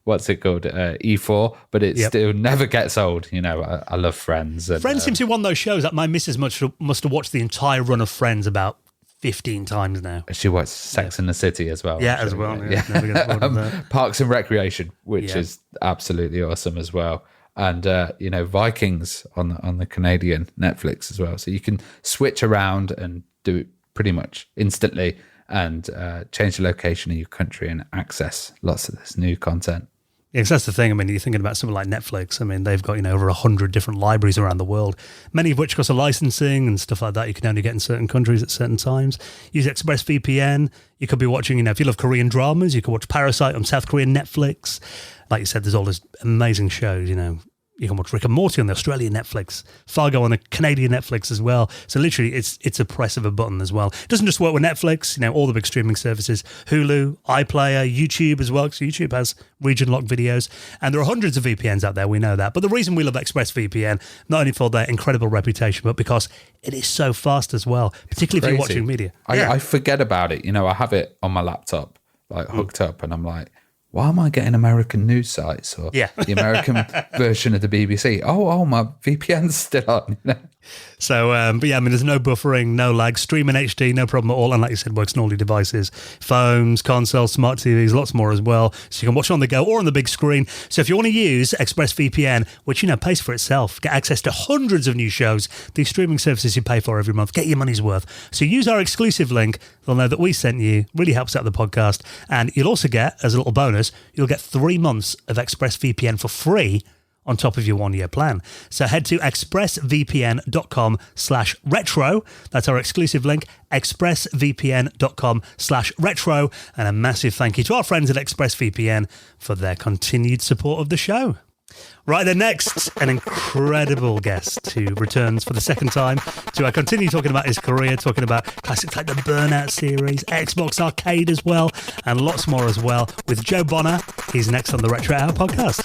what's it called, E4, but it still never gets old. You know, I love Friends. And, Friends seems to be one of those shows that my missus must have watched the entire run of Friends about 15 times now. She watched Sex and the City as well. Yeah, as well. Yeah. Never gets bored of that. Parks and Recreation, which is absolutely awesome as well. And, you know, Vikings on the Canadian Netflix as well. So you can switch around and do it pretty much instantly and change the location of your country and access lots of this new content. Yeah, 'cause that's the thing. I mean, you're thinking about something like Netflix. I mean, they've got, you know, over 100 different libraries around the world, many of which cost of licensing and stuff like that. You can only get in certain countries at certain times. Use ExpressVPN. You could be watching, you know, if you love Korean dramas, you could watch Parasite on South Korean Netflix. Like you said, there's all these amazing shows, you know. You can watch Rick and Morty on the Australian Netflix, Fargo on the Canadian Netflix as well. So literally, it's a press of a button as well. It doesn't just work with Netflix, you know, all the big streaming services, Hulu, iPlayer, YouTube as well, because YouTube has region-locked videos. And there are hundreds of VPNs out there, we know that. But the reason we love ExpressVPN, not only for their incredible reputation, but because it is so fast as well, particularly if you're watching media. I forget about it. You know, I have it on my laptop, like hooked up, and I'm like, why am I getting American news sites or the American version of the BBC? Oh, my VPN's still on. So, but yeah, I mean, there's no buffering, no lag, streaming HD, no problem at all. And like you said, works on all your devices, phones, consoles, smart TVs, lots more as well. So you can watch it on the go or on the big screen. So if you want to use ExpressVPN, which, you know, pays for itself, get access to hundreds of new shows, these streaming services you pay for every month, get your money's worth. So use our exclusive link. They'll know that we sent you. Really helps out the podcast. And you'll also get, as a little bonus, you'll get 3 months of ExpressVPN for free on top of your 1-year plan. So head to expressvpn.com/retro. That's our exclusive link, expressvpn.com/retro. And a massive thank you to our friends at ExpressVPN for their continued support of the show. Right then, next, an incredible guest who returns for the second time to continue talking about his career, talking about classics like the Burnout series, Xbox Arcade as well, and lots more as well, with Joe Bonar. He's next on the Retro Hour podcast.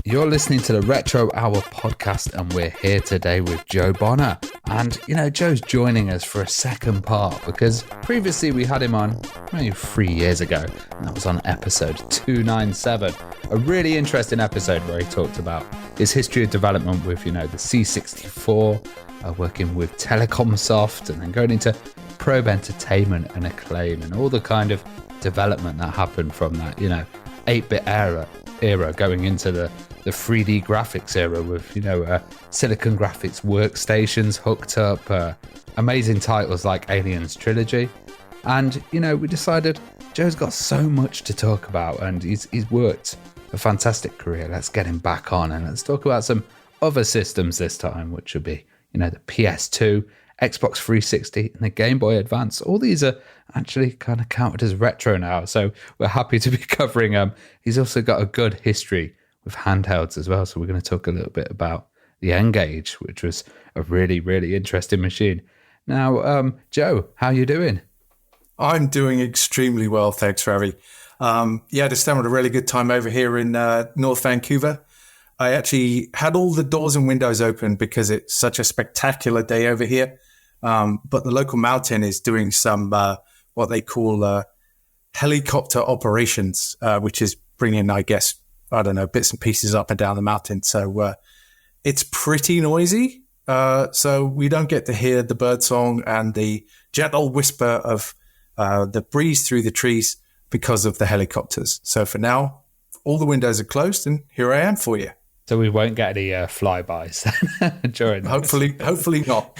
You're listening to the Retro Hour podcast, and we're here today with Joe Bonar. And, you know, Joe's joining us for a second part because previously we had him on maybe 3 years ago, and that was on episode 297. A really interesting episode where he talked about his history of development with, you know, the C64, working with Telecomsoft, and then going into Probe Entertainment and Acclaim, and all the kind of development that happened from that, you know, 8-bit era going into the 3D graphics era with, you know, Silicon Graphics workstations hooked up, amazing titles like Aliens Trilogy, And, we decided Joe's got so much to talk about and he's worked a fantastic career. Let's get him back on and let's talk about some other systems this time, which would be, the PS2, Xbox 360 and the Game Boy Advance. All these are actually kind of counted as retro now. So we're happy to be covering them. He's also got a good history with handhelds as well. So we're going to talk a little bit about the N-Gage, which was a really, really interesting machine. Now, Joe, how you doing? I'm doing extremely well, thanks, Ravi. Just having a really good time over here in North Vancouver. I actually had all the doors and windows open because it's such a spectacular day over here. But the local mountain is doing some what they call helicopter operations, which is bringing, I guess, bits and pieces up and down the mountain. So it's pretty noisy. So we don't get to hear the bird song and the gentle whisper of the breeze through the trees because of the helicopters. So for now, all the windows are closed and here I am for you. So we won't get any flybys during this. Hopefully not.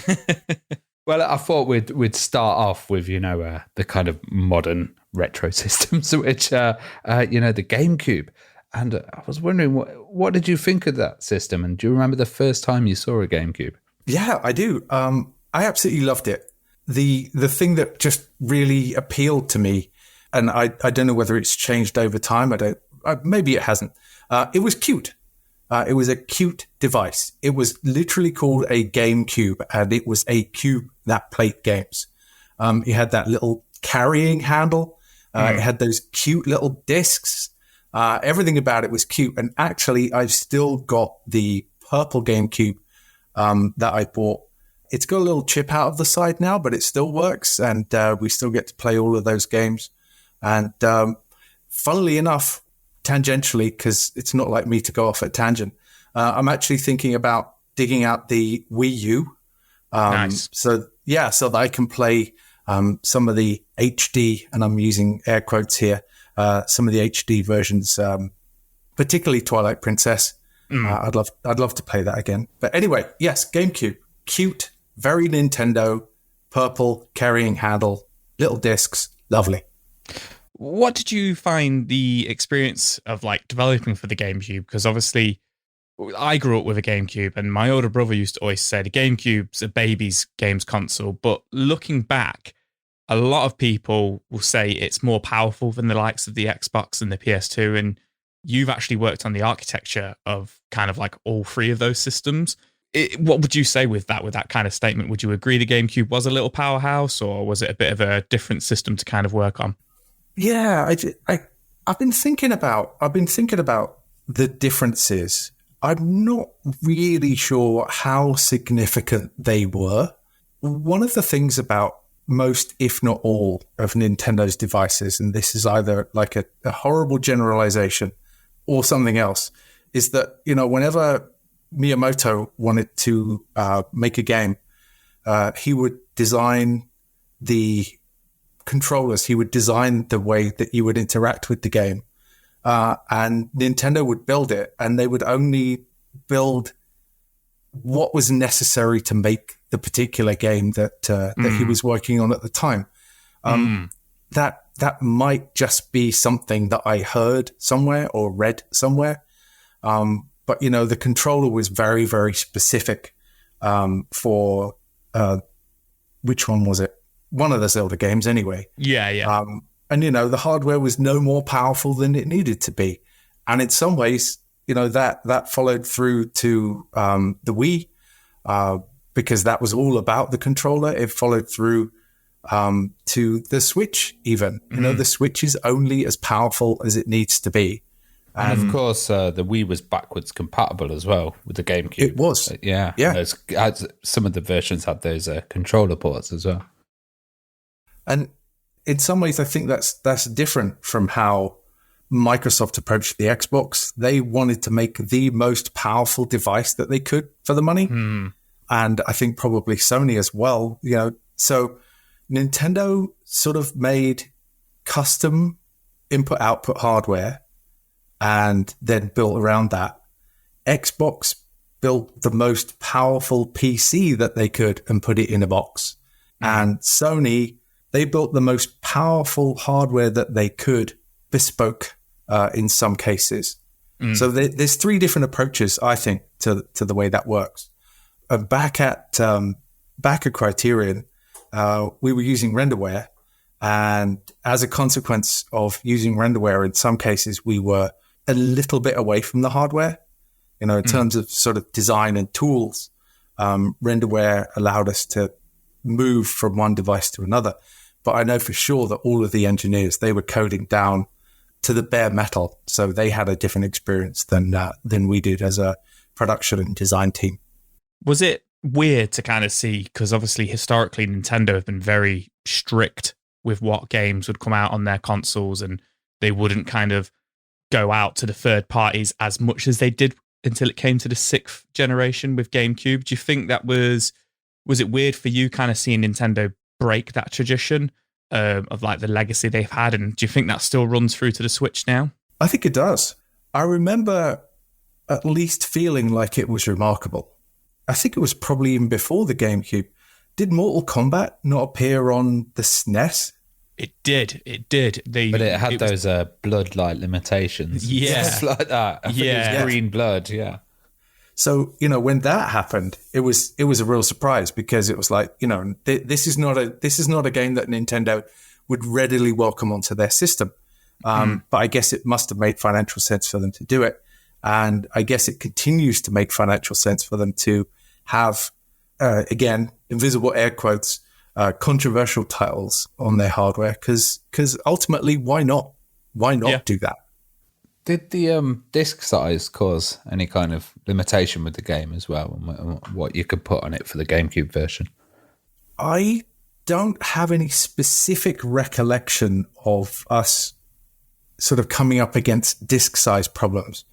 Well, I thought we'd start off with, the kind of modern retro systems, which, the GameCube. And I was wondering, what did you think of that system? And do you remember the first time you saw a GameCube? Yeah, I do. I absolutely loved it. The thing that just really appealed to me, and I don't know whether it's changed over time. Maybe it hasn't. It was cute. It was a cute device. It was literally called a GameCube, and it was a cube that played games. It had that little carrying handle. It had those cute little discs. Everything about it was cute. And actually, I've still got the purple GameCube that I bought. It's got a little chip out of the side now, but it still works. And we still get to play all of those games. And funnily enough, tangentially, because it's not like me to go off at tangent, I'm actually thinking about digging out the Wii U. Nice. So that I can play some of the HD, and I'm using air quotes here, some of the HD versions, particularly Twilight Princess. I'd love to play that again. But anyway, yes, GameCube, cute, very Nintendo, purple, carrying handle, little discs, lovely. What did you find the experience of developing for the GameCube? Because obviously I grew up with a GameCube and my older brother used to always say the GameCube's a baby's games console. But looking back, a lot of people will say it's more powerful than the likes of the Xbox and the PS2. And you've actually worked on the architecture of kind of all three of those systems. What would you say with that kind of statement? Would you agree the GameCube was a little powerhouse, or was it a bit of a different system to kind of work on? Yeah, I've been thinking about the differences. I'm not really sure how significant they were. One of the things about most, if not all, of Nintendo's devices, and this is either a horrible generalization or something else, is that, whenever Miyamoto wanted to make a game, he would design the controllers, he would design the way that you would interact with the game, and Nintendo would build it, and they would only build what was necessary to make the particular game that he was working on at the time. That might just be something that I heard somewhere or read somewhere, but the controller was very, very specific for which one was it? One of the Zelda games anyway. Yeah. And, the hardware was no more powerful than it needed to be. And in some ways, that followed through to the Wii, because that was all about the controller. It followed through to the Switch even. The Switch is only as powerful as it needs to be. And of course, the Wii was backwards compatible as well with the GameCube. It was. Yeah. Some of the versions had those controller ports as well. And in some ways, I think that's different from how Microsoft approached the Xbox. They wanted to make the most powerful device that they could for the money. And I think probably Sony as well. So Nintendo sort of made custom input-output hardware and then built around that. Xbox built the most powerful PC that they could and put it in a box. And Sony They built the most powerful hardware that they could, bespoke in some cases. So there's three different approaches, I think, to the way that works. Back at Criterion, we were using renderware, and as a consequence of using renderware, in some cases we were a little bit away from the hardware. In terms of sort of design and tools, renderware allowed us to move from one device to another. But I know for sure that all of the engineers, they were coding down to the bare metal, so they had a different experience than we did as a production and design team. Was it weird to kind of see, because obviously historically Nintendo have been very strict with what games would come out on their consoles, and they wouldn't kind of go out to the third parties as much as they did until it came to the 6th generation with GameCube. Do you think that was it weird for you kind of seeing Nintendo break that tradition of like the legacy they've had, and do you think that still runs through to the Switch now? I think it does. I remember at least feeling like it was remarkable. I think it was probably even before the GameCube. Did Mortal Kombat not appear on the SNES? It did. But it had those blood-like limitations. Yeah. Stuff like that. I think it was green blood, yeah. So, when that happened, it was a real surprise, because it was like, this is not a game that Nintendo would readily welcome onto their system. But I guess it must have made financial sense for them to do it. And I guess it continues to make financial sense for them to have, again, invisible air quotes, controversial titles on their hardware, because ultimately, why not? Why not do that? Did the disc size cause any kind of limitation with the game as well, and what you could put on it for the GameCube version? I don't have any specific recollection of us sort of coming up against disc size problems.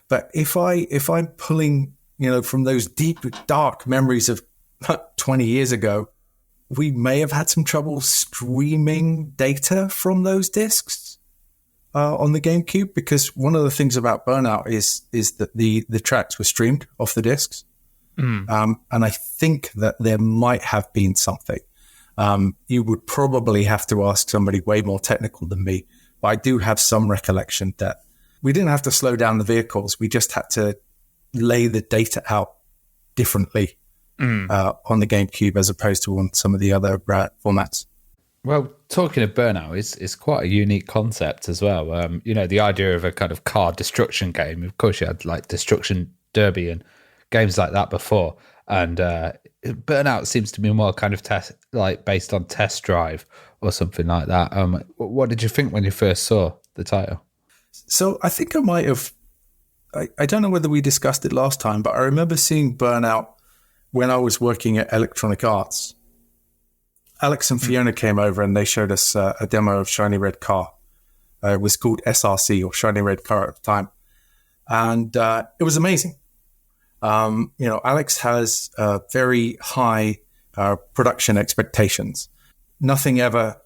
But if I'm pulling, from those deep, dark memories of 20 years ago, we may have had some trouble streaming data from those discs on the GameCube, because one of the things about Burnout is that the tracks were streamed off the discs. And I think that there might have been something. You would probably have to ask somebody way more technical than me, but I do have some recollection that we didn't have to slow down the vehicles. We just had to lay the data out differently on the GameCube as opposed to on some of the other formats. Well, talking of Burnout, it's quite a unique concept as well. The idea of a kind of car destruction game. Of course, you had like Destruction Derby and games like that before. And Burnout seems to be more kind of based on Test Drive or something like that. What did you think when you first saw the title? So I think I might have, I don't know whether we discussed it last time, but I remember seeing Burnout when I was working at Electronic Arts. Alex and Fiona came over and they showed us a demo of Shiny Red Car. It was called SRC, or Shiny Red Car at the time. And it was amazing. Alex has very high production expectations. Nothing ever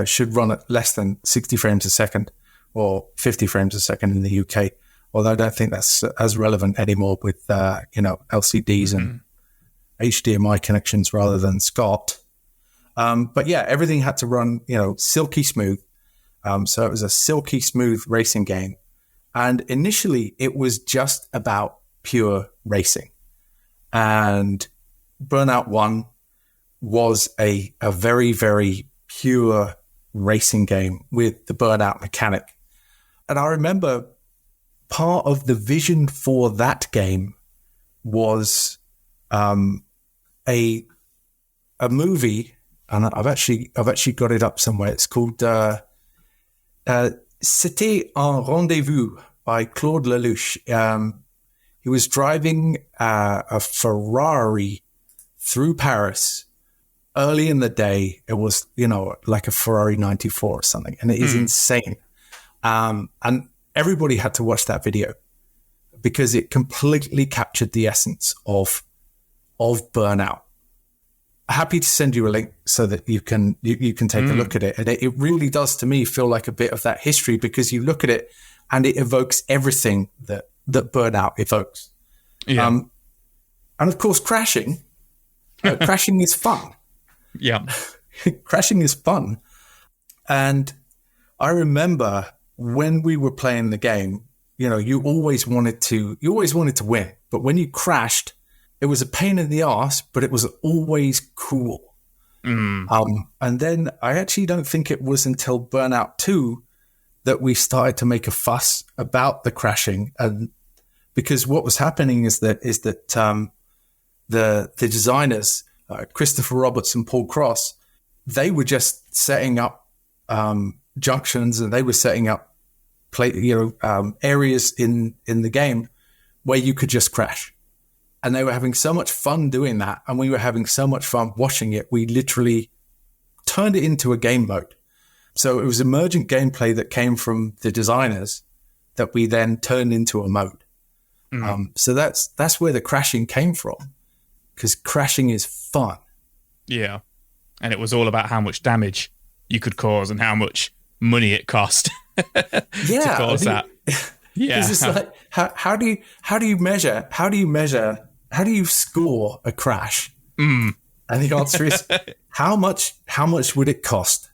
should run at less than 60 frames a second or 50 frames a second in the UK. Although I don't think that's as relevant anymore with, LCDs and HDMI connections rather than SCART. But yeah, everything had to run, silky smooth. So it was a silky smooth racing game. And initially it was just about pure racing. And Burnout 1 was a very, very pure racing game with the Burnout mechanic. And I remember part of the vision for that game was a movie. And I've actually got it up somewhere. It's called C'était un rendezvous by Claude Lelouch. He was driving a Ferrari through Paris early in the day. It was, like a Ferrari 94 or something. And it is insane. And everybody had to watch that video because it completely captured the essence of Burnout. Happy to send you a link so that you can take a look at it. And it really does, to me, feel like a bit of that history, because you look at it and it evokes everything that Burnout evokes. Yeah. And of course, crashing is fun. Yeah. crashing is fun. And I remember when we were playing the game, you always wanted to win. But when you crashed, it was a pain in the ass, but it was always cool. And then I actually don't think it was until Burnout 2 that we started to make a fuss about the crashing. And because what was happening is that the designers, Christopher Roberts and Paul Cross, they were just setting up junctions, and they were setting up areas in the game where you could just crash. And they were having so much fun doing that, and we were having so much fun watching it. We literally turned it into a game mode. So it was emergent gameplay that came from the designers that we then turned into a mode. So that's where the crashing came from, because crashing is fun. Yeah. And it was all about how much damage you could cause and how much money it cost to cause that. Yeah. It's like, how do you score a crash? And the answer is how much would it cost?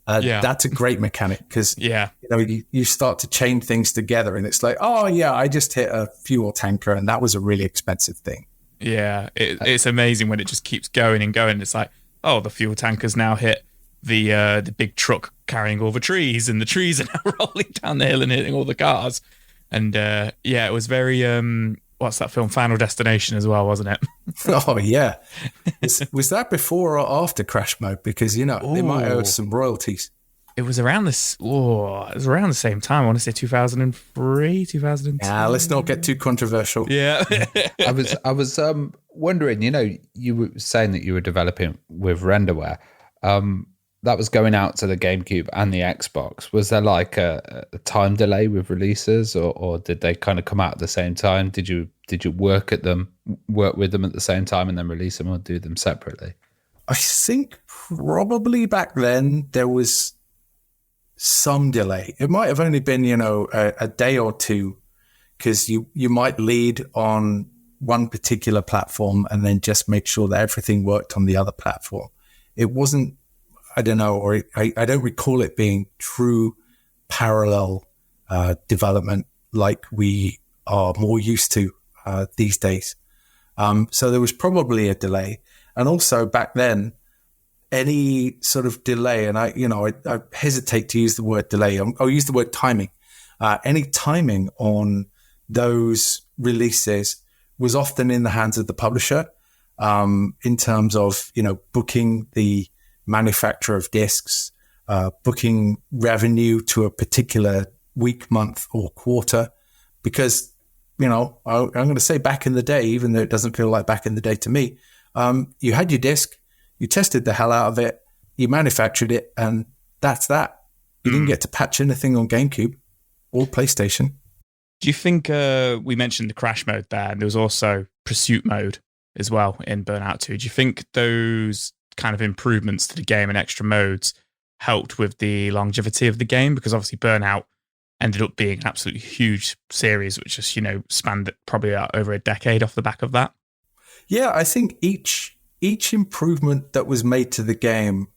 That's a great mechanic, because you start to chain things together, and it's like, oh yeah, I just hit a fuel tanker, and that was a really expensive thing. Yeah, it's amazing when it just keeps going and going. It's like, oh, the fuel tanker's now hit the big truck carrying all the trees, and the trees are now rolling down the hill and hitting all the cars. And it was very what's that film, Final Destination, as well, wasn't it? Oh yeah. Was that before or after Crash Mode? Because they might owe us some royalties. It was around this. Oh, it was around the same time. I want to say 2003, 2002. Yeah, let's not get too controversial. Yeah. I was wondering. You were saying that you were developing with renderware. That was going out to the GameCube and the Xbox. Was there like a time delay with releases, or did they kind of come out at the same time? Did you work with them at the same time and then release them, or do them separately? I think probably back then there was some delay. It might have only been, a day or two, because you might lead on one particular platform and then just make sure that everything worked on the other platform. It wasn't, I don't know, or I don't recall it being true parallel development like we are more used to these days. So there was probably a delay. And also back then, any sort of delay, and I hesitate to use the word delay. I'll use the word timing. Any timing on those releases was often in the hands of the publisher, in terms of, booking the manufacturer of discs, booking revenue to a particular week, month, or quarter. Because, I'm going to say back in the day, even though it doesn't feel like back in the day to me, you had your disc, you tested the hell out of it, you manufactured it, and that's that. You didn't get to patch anything on GameCube or PlayStation. Do you think we mentioned the crash mode there, and there was also pursuit mode as well in Burnout 2? Do you think those kind of improvements to the game and extra modes helped with the longevity of the game? Because obviously Burnout ended up being an absolutely huge series, which just, spanned probably over a decade off the back of that. Yeah, I think each improvement that was made to the game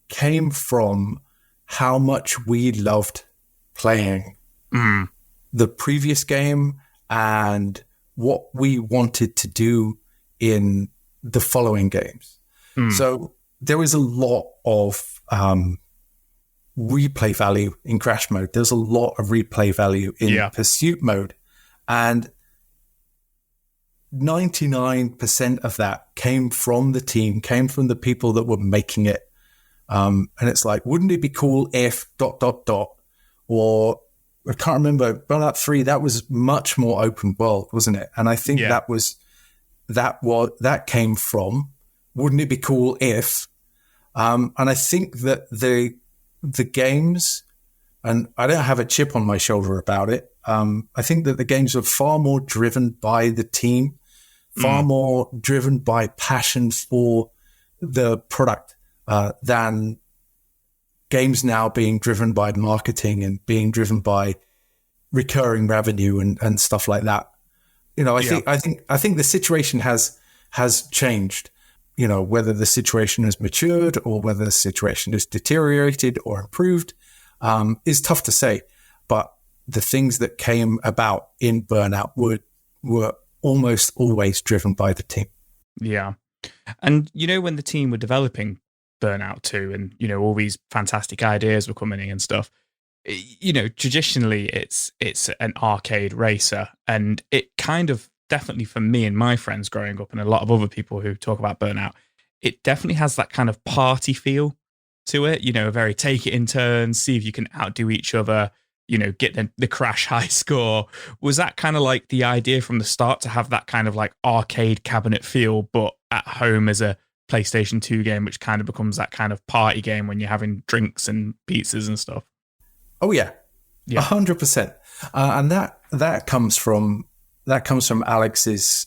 came from how much we loved playing the previous game and what we wanted to do in the following games. So there was a lot of replay value in Crash Mode. There's a lot of replay value in Pursuit Mode. And 99% of that came from the team, came from the people that were making it. And it's like, wouldn't it be cool if ... Or I can't remember, Burnout 3, that was much more open world, wasn't it? And I think that came from, wouldn't it be cool if? And I think that the games, and I don't have a chip on my shoulder about it, I think that the games are far more driven by the team, far more driven by passion for the product than games now being driven by marketing and being driven by recurring revenue and stuff like that. I think the situation has changed. whether the situation has matured or whether the situation has deteriorated or improved, is tough to say. But the things that came about in Burnout were almost always driven by the team. Yeah. And, when the team were developing Burnout 2 and, all these fantastic ideas were coming in and stuff, traditionally it's an arcade racer, and it kind of definitely, for me and my friends growing up and a lot of other people who talk about Burnout, it definitely has that kind of party feel to it, a very take it in turns, see if you can outdo each other, get the crash high score. Was that kind of like the idea from the start, to have that kind of like arcade cabinet feel, but at home as a PlayStation 2 game, which kind of becomes that kind of party game when you're having drinks and pizzas and stuff? Oh yeah, 100%. And that comes from Alex's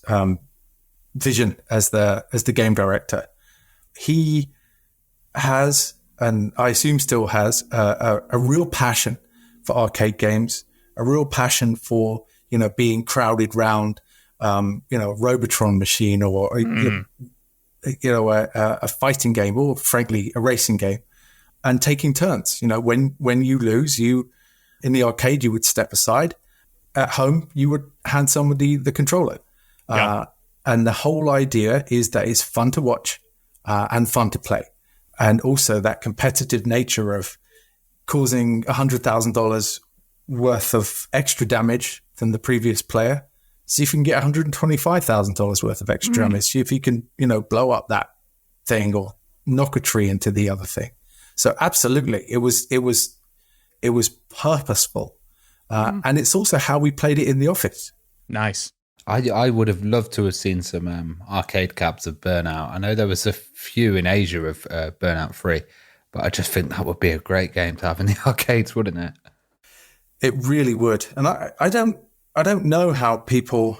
vision as the game director. He has, and I assume still has, a real passion for arcade games, a real passion for being crowded round a Robotron machine or a fighting game, or frankly a racing game, and taking turns. When you lose, in the arcade you would step aside. At home you would hand somebody the controller. And the whole idea is that it's fun to watch and fun to play, and also that competitive nature of causing $100,000 worth of extra damage than the previous player. See if you can get $125,000 worth of extra damage. See if you can, blow up that thing or knock a tree into the other thing. So absolutely, it was purposeful, and it's also how we played it in the office. Nice. I would have loved to have seen some arcade cabs of Burnout. I know there was a few in Asia of Burnout 3, but I just think that would be a great game to have in the arcades, wouldn't it? It really would. And I don't know how people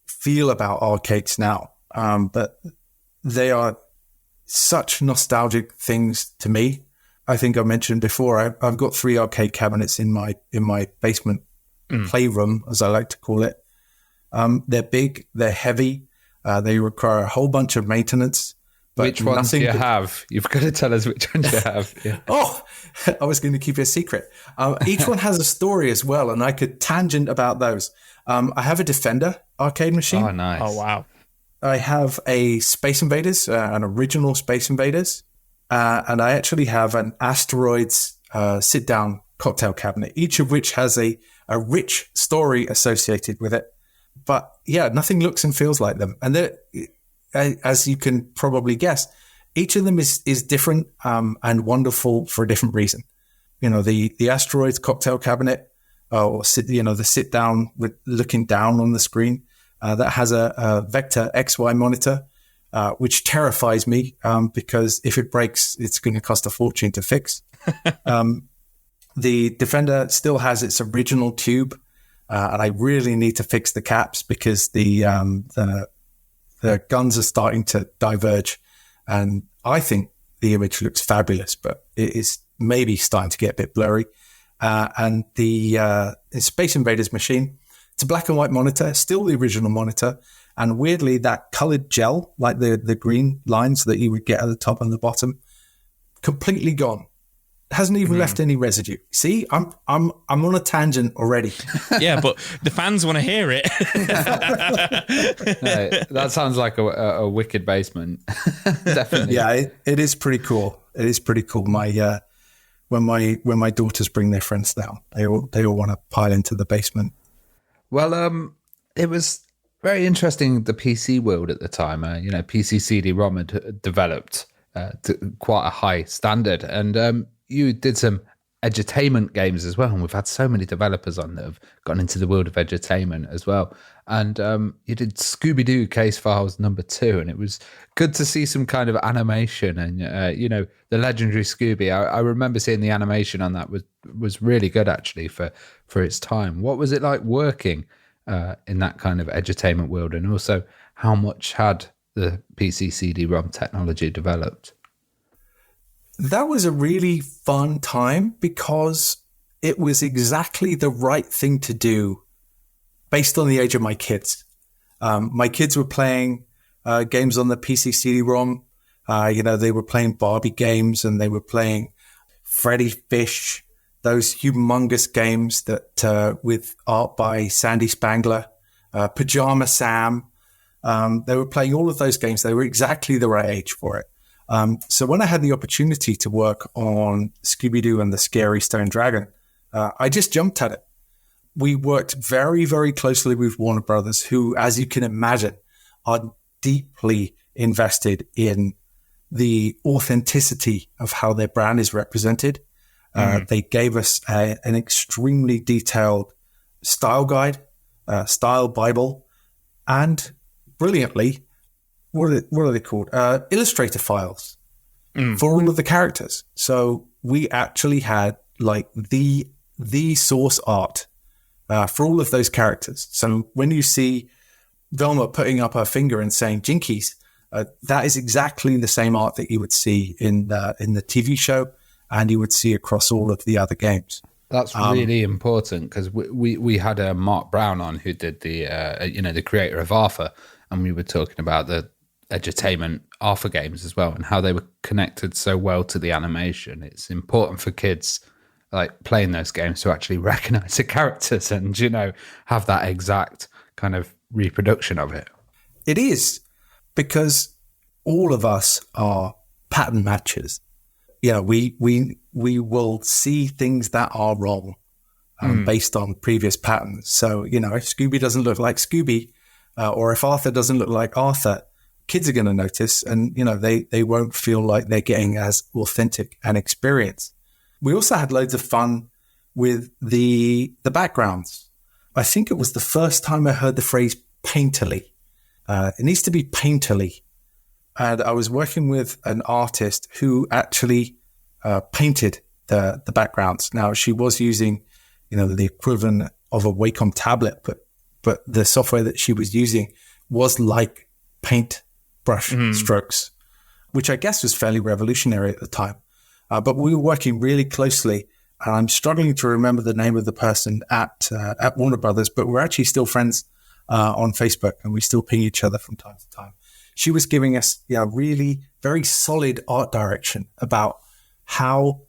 feel about arcades now, but they are such nostalgic things to me. I think I mentioned before, I've got 3 arcade cabinets in my basement playroom, as I like to call it. They're big, they're heavy, they require a whole bunch of maintenance. But which ones do you have? You've got to tell us which ones you have. Yeah. Oh, I was going to keep it a secret. Each one has a story as well, and I could tangent about those. I have a Defender arcade machine. Oh, nice. Oh, wow. I have a Space Invaders, an original Space Invaders, and I actually have an Asteroids sit-down cocktail cabinet, each of which has a rich story associated with it. But yeah, nothing looks and feels like them. And they're, as you can probably guess, each of them is different and wonderful for a different reason. The Asteroids cocktail cabinet, or the sit down with looking down on the screen, that has a Vector XY monitor, which terrifies me because if it breaks, it's going to cost a fortune to fix. The Defender still has its original tube, and I really need to fix the caps because the guns are starting to diverge, and I think the image looks fabulous, but it is maybe starting to get a bit blurry. And the Space Invaders machine, it's a black and white monitor, still the original monitor, and weirdly that colored gel, like the green lines that you would get at the top and the bottom, completely gone. Hasn't even left any residue. See, I'm on a tangent already. Yeah, but the fans want to hear it. No, that sounds like a wicked basement. Definitely. Yeah, it is pretty cool. It is pretty cool. When my daughters bring their friends down, they all want to pile into the basement. Well, it was very interesting, the PC world at the time. PC CD-ROM had developed to quite a high standard, and you did some edutainment games as well, and we've had so many developers on that have gone into the world of edutainment as well. And you did Scooby-Doo Case Files #2, and it was good to see some kind of animation. And the legendary Scooby. I remember seeing the animation on that was really good actually for its time. What was it like working in that kind of edutainment world, and also how much had the PC CD-ROM technology developed? That was a really fun time because it was exactly the right thing to do based on the age of my kids. My kids were playing games on the PC CD-ROM. They were playing Barbie games and they were playing Freddy Fish, those humongous games that with art by Sandy Spangler, Pajama Sam. They were playing all of those games. They were exactly the right age for it. So when I had the opportunity to work on Scooby-Doo and the Scary Stone Dragon, I just jumped at it. We worked very, very closely with Warner Brothers, who, as you can imagine, are deeply invested in the authenticity of how their brand is represented. They gave us an extremely detailed style guide, style Bible, and brilliantly, what are they called? Illustrator files for all of the characters. So we actually had like the source art for all of those characters. So when you see Velma putting up her finger and saying Jinkies, that is exactly the same art that you would see in the TV show, and you would see across all of the other games. That's really important, because we had Mark Brown on, who did the creator of Arthur, and we were talking about the edutainment Arthur games as well, and how they were connected so well to the animation. It's important for kids like playing those games to actually recognize the characters and have that exact kind of reproduction of it. It is, because all of us are pattern matchers. We will see things that are wrong based on previous patterns. So, if Scooby doesn't look like Scooby, or if Arthur doesn't look like Arthur, kids are going to notice, and, they won't feel like they're getting as authentic an experience. We also had loads of fun with the backgrounds. I think it was the first time I heard the phrase painterly. It needs to be painterly. And I was working with an artist who actually painted the backgrounds. Now, she was using, the equivalent of a Wacom tablet, but the software that she was using was like paint brush strokes, which I guess was fairly revolutionary at the time. But we were working really closely, and I'm struggling to remember the name of the person at Warner Brothers, but we're actually still friends on Facebook, and we still ping each other from time to time. She was giving us really very solid art direction about how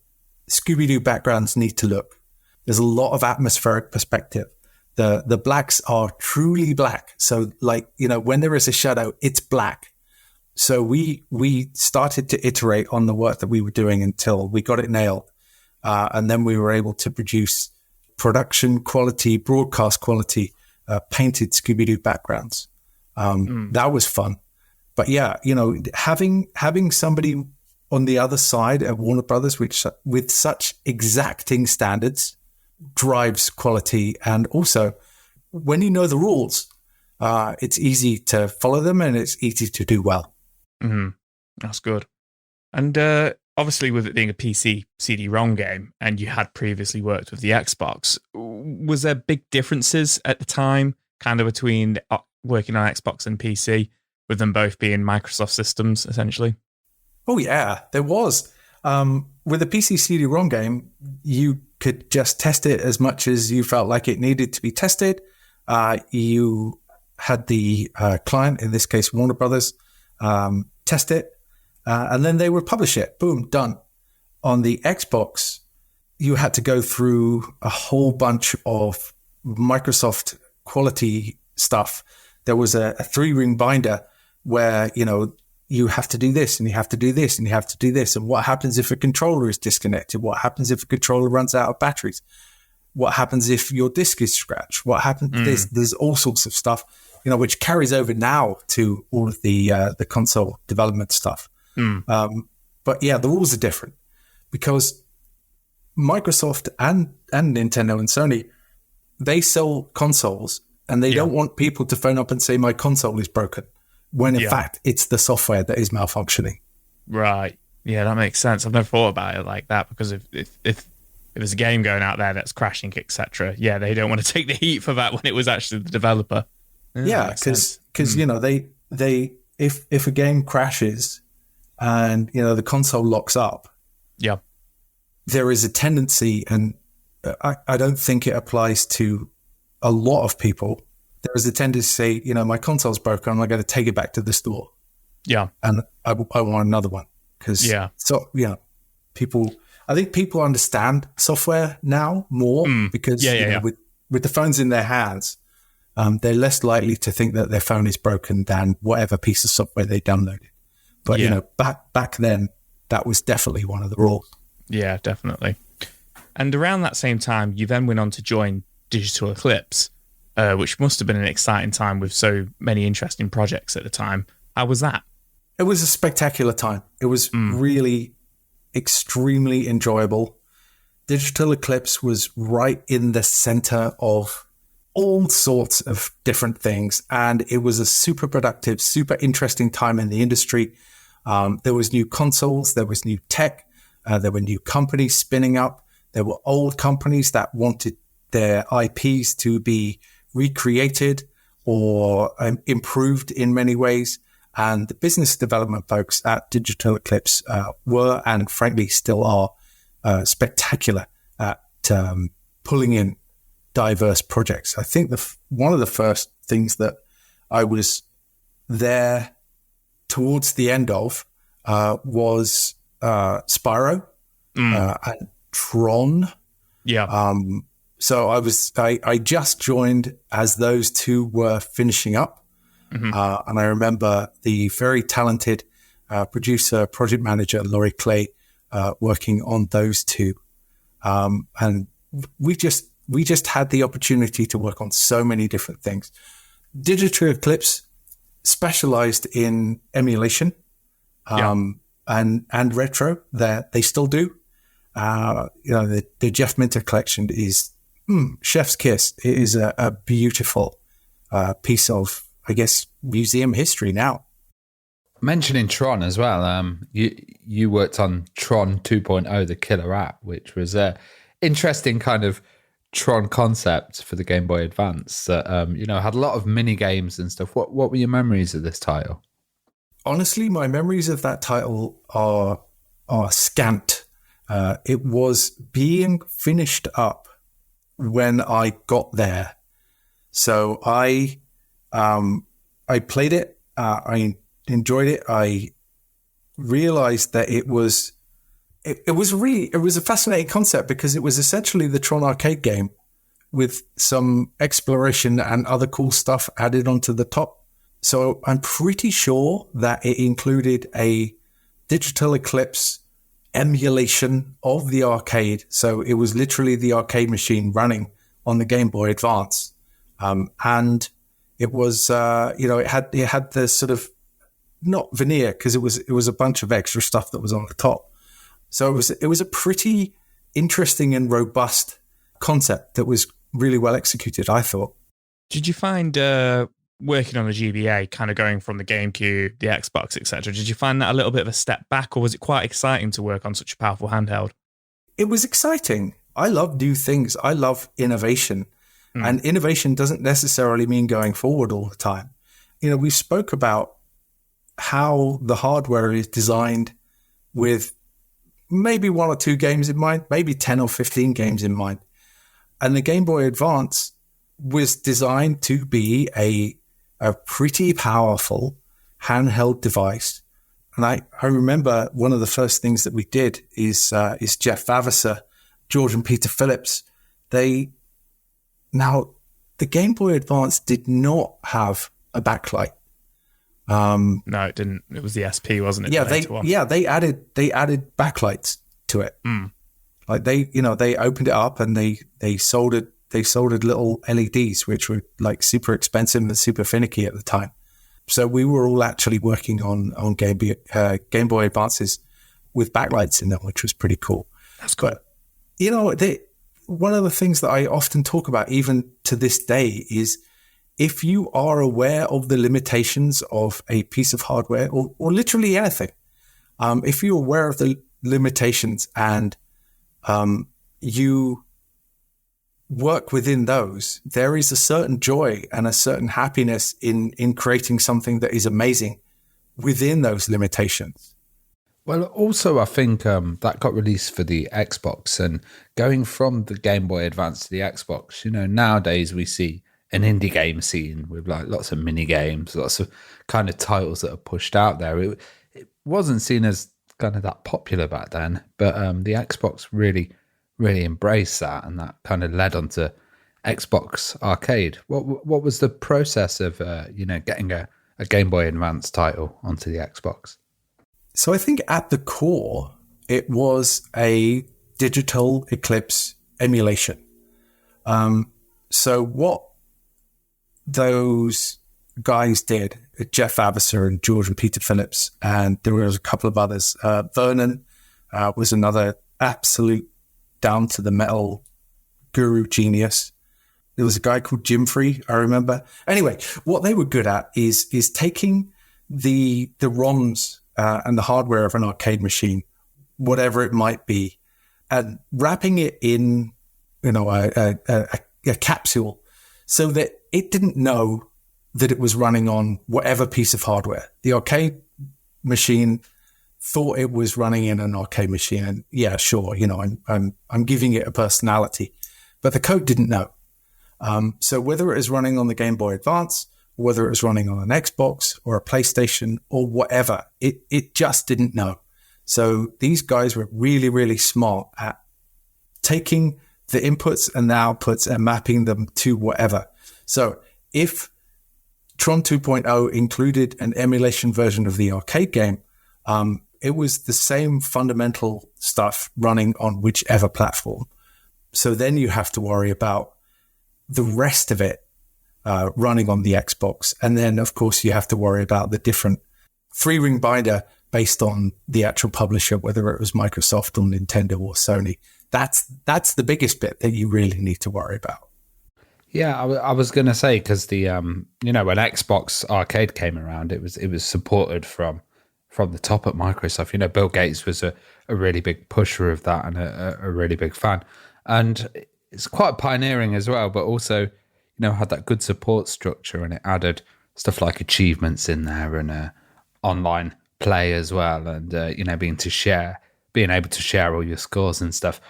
Scooby-Doo backgrounds need to look. There's a lot of atmospheric perspective. The blacks are truly black. So when there is a shadow, it's black. So we started to iterate on the work that we were doing until we got it nailed. And then we were able to produce production quality, broadcast quality, painted Scooby-Doo backgrounds. That was fun. But yeah, having somebody on the other side at Warner Brothers, which with such exacting standards, drives quality. And also, when you know the rules, it's easy to follow them, and it's easy to do well. That's good. And obviously, with it being a PC CD-ROM game, and you had previously worked with the Xbox, was there big differences at the time, kind of between working on Xbox and PC, with them both being Microsoft systems, essentially? Oh, yeah, there was. With a PC CD-ROM game, you could just test it as much as you felt like it needed to be tested. You had the client, in this case, Warner Brothers, test it, and then they would publish it. Boom, done. On the Xbox, you had to go through a whole bunch of Microsoft quality stuff. There was a 3-ring binder where, you have to do this, and you have to do this, and you have to do this. And what happens if a controller is disconnected? What happens if a controller runs out of batteries? What happens if your disk is scratched? What happens? There's all sorts of stuff, which carries over now to all of the console development stuff. But yeah, the rules are different because Microsoft and Nintendo and Sony, they sell consoles, and they don't want people to phone up and say my console is broken, when in fact it's the software that is malfunctioning. Right. Yeah, that makes sense. I've never thought about it like that, because if there's a game going out there that's crashing, etc., they don't want to take the heat for that when it was actually the developer. Yeah, because they if a game crashes and the console locks up, there is a tendency, and I don't think it applies to a lot of people, there was a tendency to say, my console's broken, I'm going to take it back to the store. Yeah. And I want another one. Because, I think people understand software now more because with the phones in their hands, they're less likely to think that their phone is broken than whatever piece of software they downloaded. But, back then, that was definitely one of the rules. Yeah, definitely. And around that same time, you then went on to join Digital Eclipse, which must have been an exciting time with so many interesting projects at the time. How was that? It was a spectacular time. It was really extremely enjoyable. Digital Eclipse was right in the center of all sorts of different things. And it was a super productive, super interesting time in the industry. There was new consoles, there was new tech, there were new companies spinning up. There were old companies that wanted their IPs to be recreated or improved in many ways. And the business development folks at Digital Eclipse were, and frankly still are, spectacular at pulling in diverse projects. I think one of the first things that I was there towards the end of was Spyro and Tron. Yeah. So I just joined as those two were finishing up. And I remember the very talented producer, project manager, Laurie Clay, working on those two. And we just had the opportunity to work on so many different things. Digital Eclipse specialized in emulation and retro. That they still do. The Jeff Minter collection is chef's kiss. It is a beautiful piece of, I guess, museum history now. Mentioning Tron as well, you worked on Tron 2.0, the killer app, which was a interesting kind of Tron concept for the Game Boy Advance that had a lot of mini games and stuff. What were your memories of this title? Honestly, my memories of that title are scant. It was being finished up when I got there, so I played it. I enjoyed it. I realized that it was a fascinating concept because it was essentially the Tron arcade game with some exploration and other cool stuff added onto the top. So I'm pretty sure that it included a Digital Eclipse emulation of the arcade. So it was literally the arcade machine running on the Game Boy Advance. And it was, it had the sort of, not veneer, because it was a bunch of extra stuff that was on the top. So it was a pretty interesting and robust concept that was really well executed, I thought. Did you find working on the GBA, kind of going from the GameCube, the Xbox, etc., did you find that a little bit of a step back, or was it quite exciting to work on such a powerful handheld? It was exciting. I love new things. I love innovation. And innovation doesn't necessarily mean going forward all the time. We spoke about how the hardware is designed with maybe 1 or 2 games in mind, maybe 10 or 15 games in mind. And the Game Boy Advance was designed to be a pretty powerful handheld device. And I remember one of the first things that we did is Jeff Vavasor, George and Peter Phillips. Now, the Game Boy Advance did not have a backlight. No, it didn't. It was the SP, wasn't it? They added backlights to it. Like they opened it up and they soldered little LEDs, which were like super expensive and super finicky at the time. So we were all actually working on Game Boy Advances with backlights in them, which was pretty cool. That's cool. But one of the things that I often talk about, even to this day, is if you are aware of the limitations of a piece of hardware or literally anything, if you're aware of the limitations and you work within those, there is a certain joy and a certain happiness in creating something that is amazing within those limitations. Well, also, I think that got released for the Xbox, and going from the Game Boy Advance to the Xbox, nowadays we see an indie game scene with like lots of mini games, lots of kind of titles that are pushed out there. It wasn't seen as kind of that popular back then, but the Xbox really embraced that, and that kind of led onto Xbox Arcade. What was the process of getting a Game Boy Advance title onto the Xbox? So I think at the core, it was a digital Eclipse emulation. So what those guys did, Jeff Avisser and George and Peter Phillips, and there was a couple of others. Vernon was another absolute down to the metal guru genius. There was a guy called Jim Free, I remember. Anyway, what they were good at is taking the ROMs and the hardware of an arcade machine, whatever it might be, and wrapping it in, a capsule so that it didn't know that it was running on whatever piece of hardware. The arcade machine thought it was running in an arcade machine, and yeah, sure, I'm giving it a personality, but the code didn't know. So whether it was running on the Game Boy Advance, whether it was running on an Xbox or a PlayStation or whatever, it just didn't know. So these guys were really, really smart at taking the inputs and the outputs and mapping them to whatever. So if Tron 2.0 included an emulation version of the arcade game, it was the same fundamental stuff running on whichever platform. So then you have to worry about the rest of it running on the Xbox. And then, of course, you have to worry about the different three-ring binder based on the actual publisher, whether it was Microsoft or Nintendo or Sony. That's the biggest bit that you really need to worry about. Yeah, I was going to say, because the when Xbox Arcade came around, it was supported from the top at Microsoft. Bill Gates was a really big pusher of that and a really big fan, and it's quite pioneering as well. But also, had that good support structure, and it added stuff like achievements in there and online play as well, and being able to share all your scores and stuff.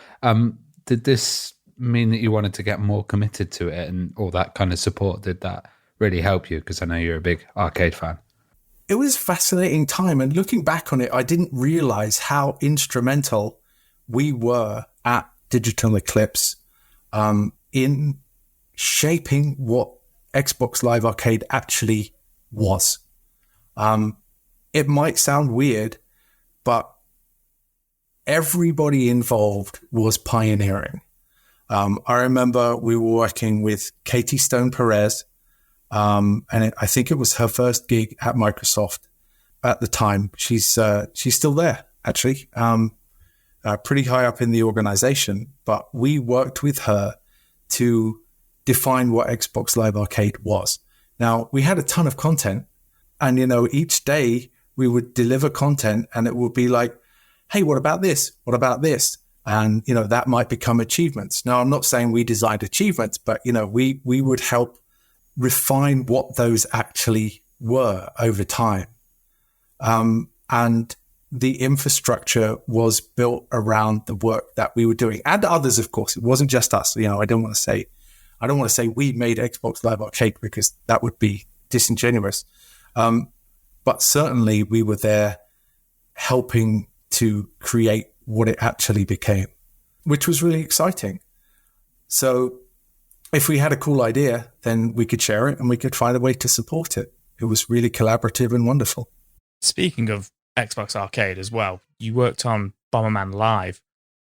Did this mean that you wanted to get more committed to it, and all that kind of support? Did that really help you? Because I know you're a big arcade fan. It was a fascinating time, and looking back on it, I didn't realize how instrumental we were at Digital Eclipse in shaping what Xbox Live Arcade actually was. It might sound weird, but everybody involved was pioneering. I remember we were working with Katie Stone Perez, and I think it was her first gig at Microsoft at the time. She's still there, actually, pretty high up in the organization. But we worked with her to define what Xbox Live Arcade was. Now, we had a ton of content, and, each day we would deliver content, and it would be like, hey, what about this? What about this? And, that might become achievements. Now, I'm not saying we designed achievements, but, we would help refine what those actually were over time. And the infrastructure was built around the work that we were doing, and others, of course. It wasn't just us. I don't want to say we made Xbox Live Arcade, because that would be disingenuous. But certainly we were there helping to create what it actually became, which was really exciting. So if we had a cool idea, then we could share it and we could find a way to support it. It was really collaborative and wonderful. Speaking of Xbox Arcade as well, you worked on Bomberman Live,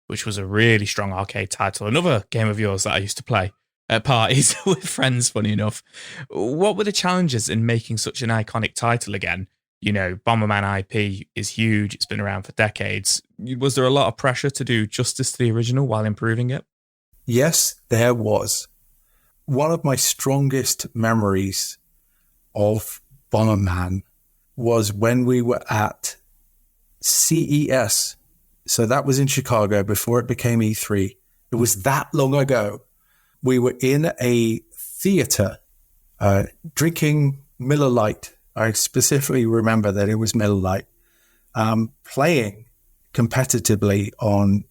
which was a really strong arcade title. Another game of yours that I used to play at parties with friends, funny enough. What were the challenges in making such an iconic title again? Bomberman IP is huge. It's been around for decades. Was there a lot of pressure to do justice to the original while improving it? Yes, there was. One of my strongest memories of Bomberman was when we were at CES. So that was in Chicago before it became E3. It was that long ago. We were in a theater drinking Miller Lite. I specifically remember that it was Miller Lite, playing competitively on,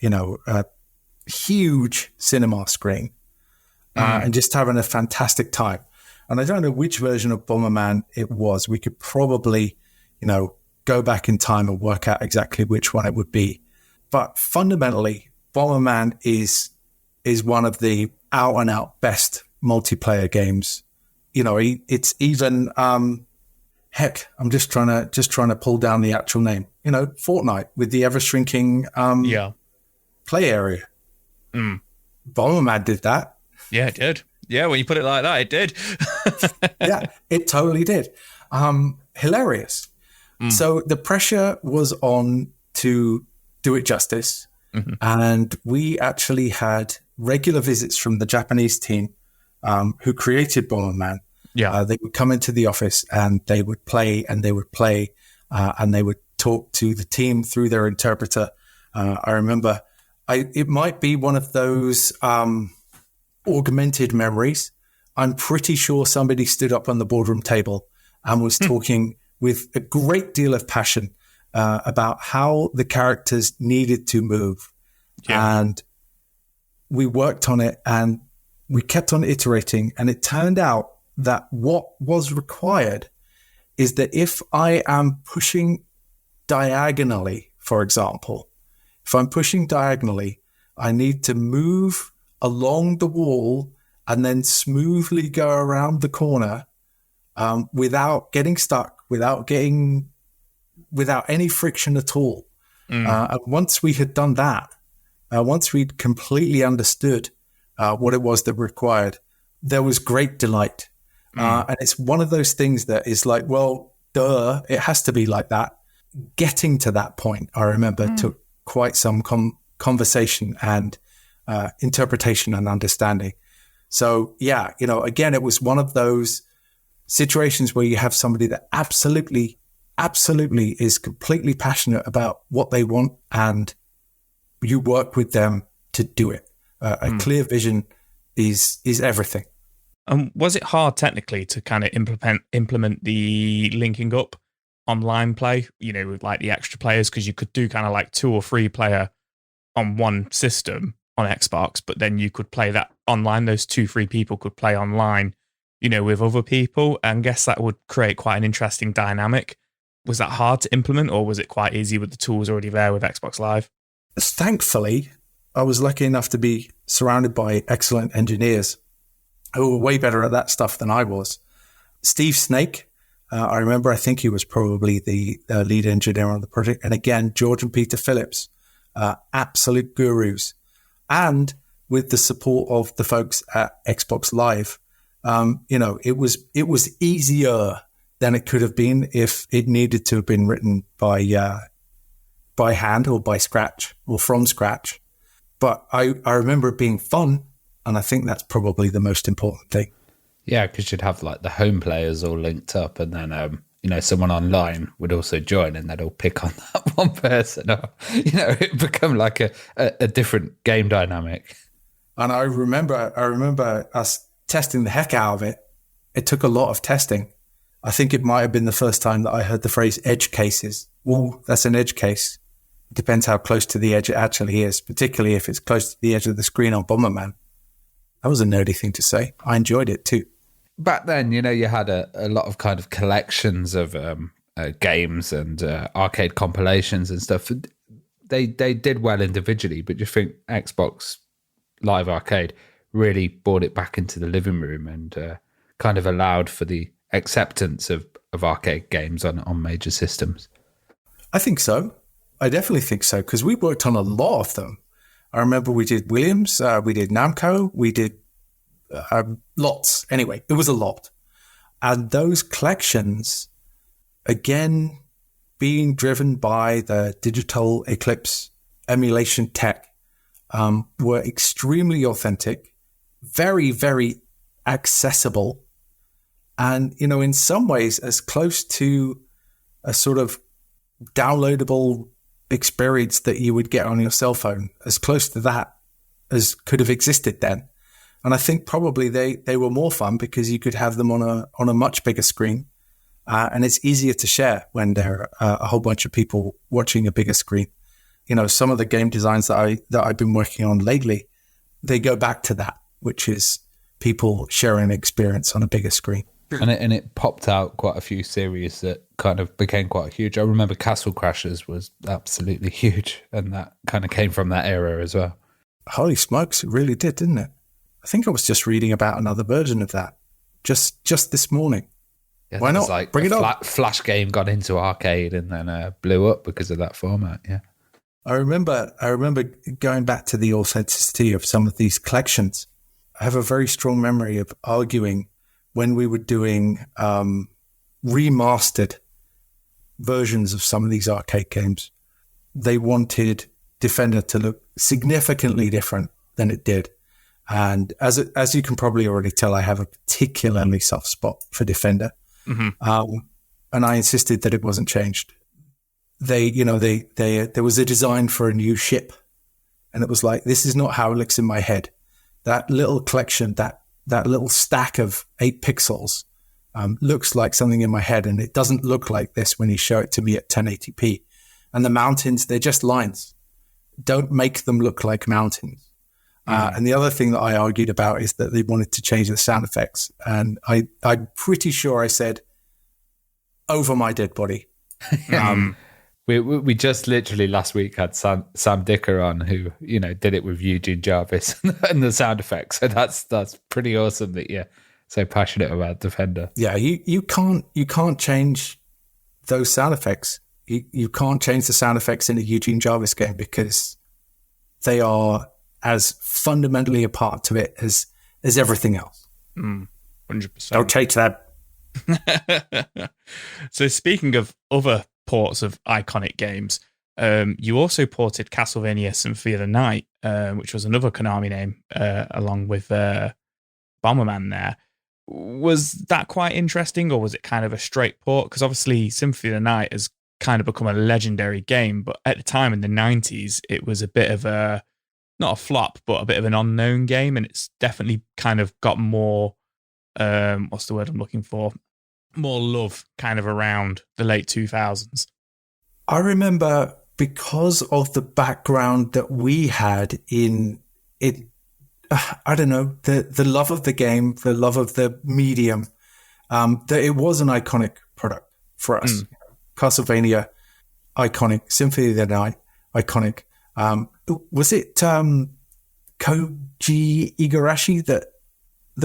a huge cinema screen, and just having a fantastic time. And I don't know which version of Bomberman it was. We could probably, go back in time and work out exactly which one it would be. But fundamentally, Bomberman is one of the out and out best multiplayer games. It's even, heck, I'm just trying to pull down the actual name. Fortnite with the ever shrinking, play area. Bomberman did that. Yeah, it did. Yeah, when you put it like that, it did. Yeah, it totally did. Hilarious. So the pressure was on to do it justice. Mm-hmm. And we actually had regular visits from the Japanese team who created Bomberman. Yeah. They would come into the office and they would play and they would talk to the team through their interpreter. I remember it might be one of those augmented memories. I'm pretty sure somebody stood up on the boardroom table and was talking with a great deal of passion about how the characters needed to move. Yeah. And we worked on it and we kept on iterating. And it turned out that what was required is that if I am pushing diagonally, for example, if I'm pushing diagonally, I need to move along the wall and then smoothly go around the corner without getting stuck, without any friction at all. And once we had done that, once we'd completely understood what it was that required, there was great delight. And it's one of those things that is like, well, duh, it has to be like that. Getting to that point, I remember, took quite some conversation and interpretation and understanding. So, yeah, again, it was one of those situations where you have somebody that absolutely is completely passionate about what they want, and you work with them to do it. A clear vision is everything. Was it hard technically to kind of implement the linking up online play, with like the extra players? Because you could do kind of like 2 or 3 player on one system on Xbox, but then you could play that online. Those 2-3 people could play online, with other people. And I guess that would create quite an interesting dynamic. Was that hard to implement, or was it quite easy with the tools already there with Xbox Live? Thankfully, I was lucky enough to be surrounded by excellent engineers who were way better at that stuff than I was. Steve Snake, I think he was probably the lead engineer on the project. And again, George and Peter Phillips, absolute gurus. And with the support of the folks at Xbox Live, it was easier than it could have been if it needed to have been written by hand or by scratch or from scratch. But I remember it being fun, and I think that's probably the most important thing. Yeah, because you'd have like the home players all linked up, and then someone online would also join, and they'd all pick on that one person. Or, it'd become like a different game dynamic. And I remember us testing the heck out of it. It took a lot of testing. I think it might have been the first time that I heard the phrase edge cases. Well, that's an edge case. It depends how close to the edge it actually is, particularly if it's close to the edge of the screen on Bomberman. That was a nerdy thing to say. I enjoyed it too. Back then, you had a lot of kind of collections of games and arcade compilations and stuff. They did well individually, but you think Xbox Live Arcade really brought it back into the living room and kind of allowed for the acceptance of arcade games on major systems? I think so. I definitely think so, because we worked on a lot of them. I remember we did Williams, we did Namco, we did lots. Anyway, it was a lot. And those collections, again, being driven by the digital Eclipse emulation tech, were extremely authentic, very, very accessible, and, in some ways as close to a sort of downloadable experience that you would get on your cell phone, as close to that as could have existed then. And I think probably they were more fun because you could have them on a much bigger screen, and it's easier to share when there are a whole bunch of people watching a bigger screen. Some of the game designs that I've been working on lately, they go back to that, which is people sharing an experience on a bigger screen. And it popped out quite a few series that kind of became quite huge. I remember Castle Crashers was absolutely huge, and that kind of came from that era as well. Holy smokes, it really did, didn't it? I think I was just reading about another version of that just this morning. Yeah, why not? Like bring it on. Flash game got into arcade and then blew up because of that format. Yeah. I remember going back to the authenticity of some of these collections. I have a very strong memory of arguing when we were doing remastered versions of some of these arcade games. They wanted Defender to look significantly different than it did. And as you can probably already tell, I have a particularly soft spot for Defender. Mm-hmm. And I insisted that it wasn't changed. There was a design for a new ship, and it was like, this is not how it looks in my head. That little collection, that little stack of 8 pixels, looks like something in my head, and it doesn't look like this when you show it to me at 1080p. And the mountains, they're just lines. Don't make them look like mountains. And the other thing that I argued about is that they wanted to change the sound effects. And I'm pretty sure I said, over my dead body. We just literally last week had Sam Dicker on, who did it with Eugene Jarvis and the sound effects. So that's pretty awesome that you're so passionate about Defender. Yeah, you can't change those sound effects. You can't change the sound effects in a Eugene Jarvis game because they are as fundamentally a part of it as everything else. 100%. Don't change that. So speaking of other ports of iconic games, you also ported Castlevania Symphony of the Night, which was another Konami name, along with Bomberman there. Was that quite interesting, or was it kind of a straight port? Because obviously Symphony of the Night has kind of become a legendary game, but at the time in the 90s, it was a bit of a, not a flop, but a bit of an unknown game, and it's definitely kind of got more, what's the word I'm looking for? More love kind of around the late 2000s. I remember, because of the background that we had in it, I don't know, the love of the game, the love of the medium, that it was an iconic product for us. Castlevania, iconic. Symphony of the Night, iconic. Was it Koji Igarashi that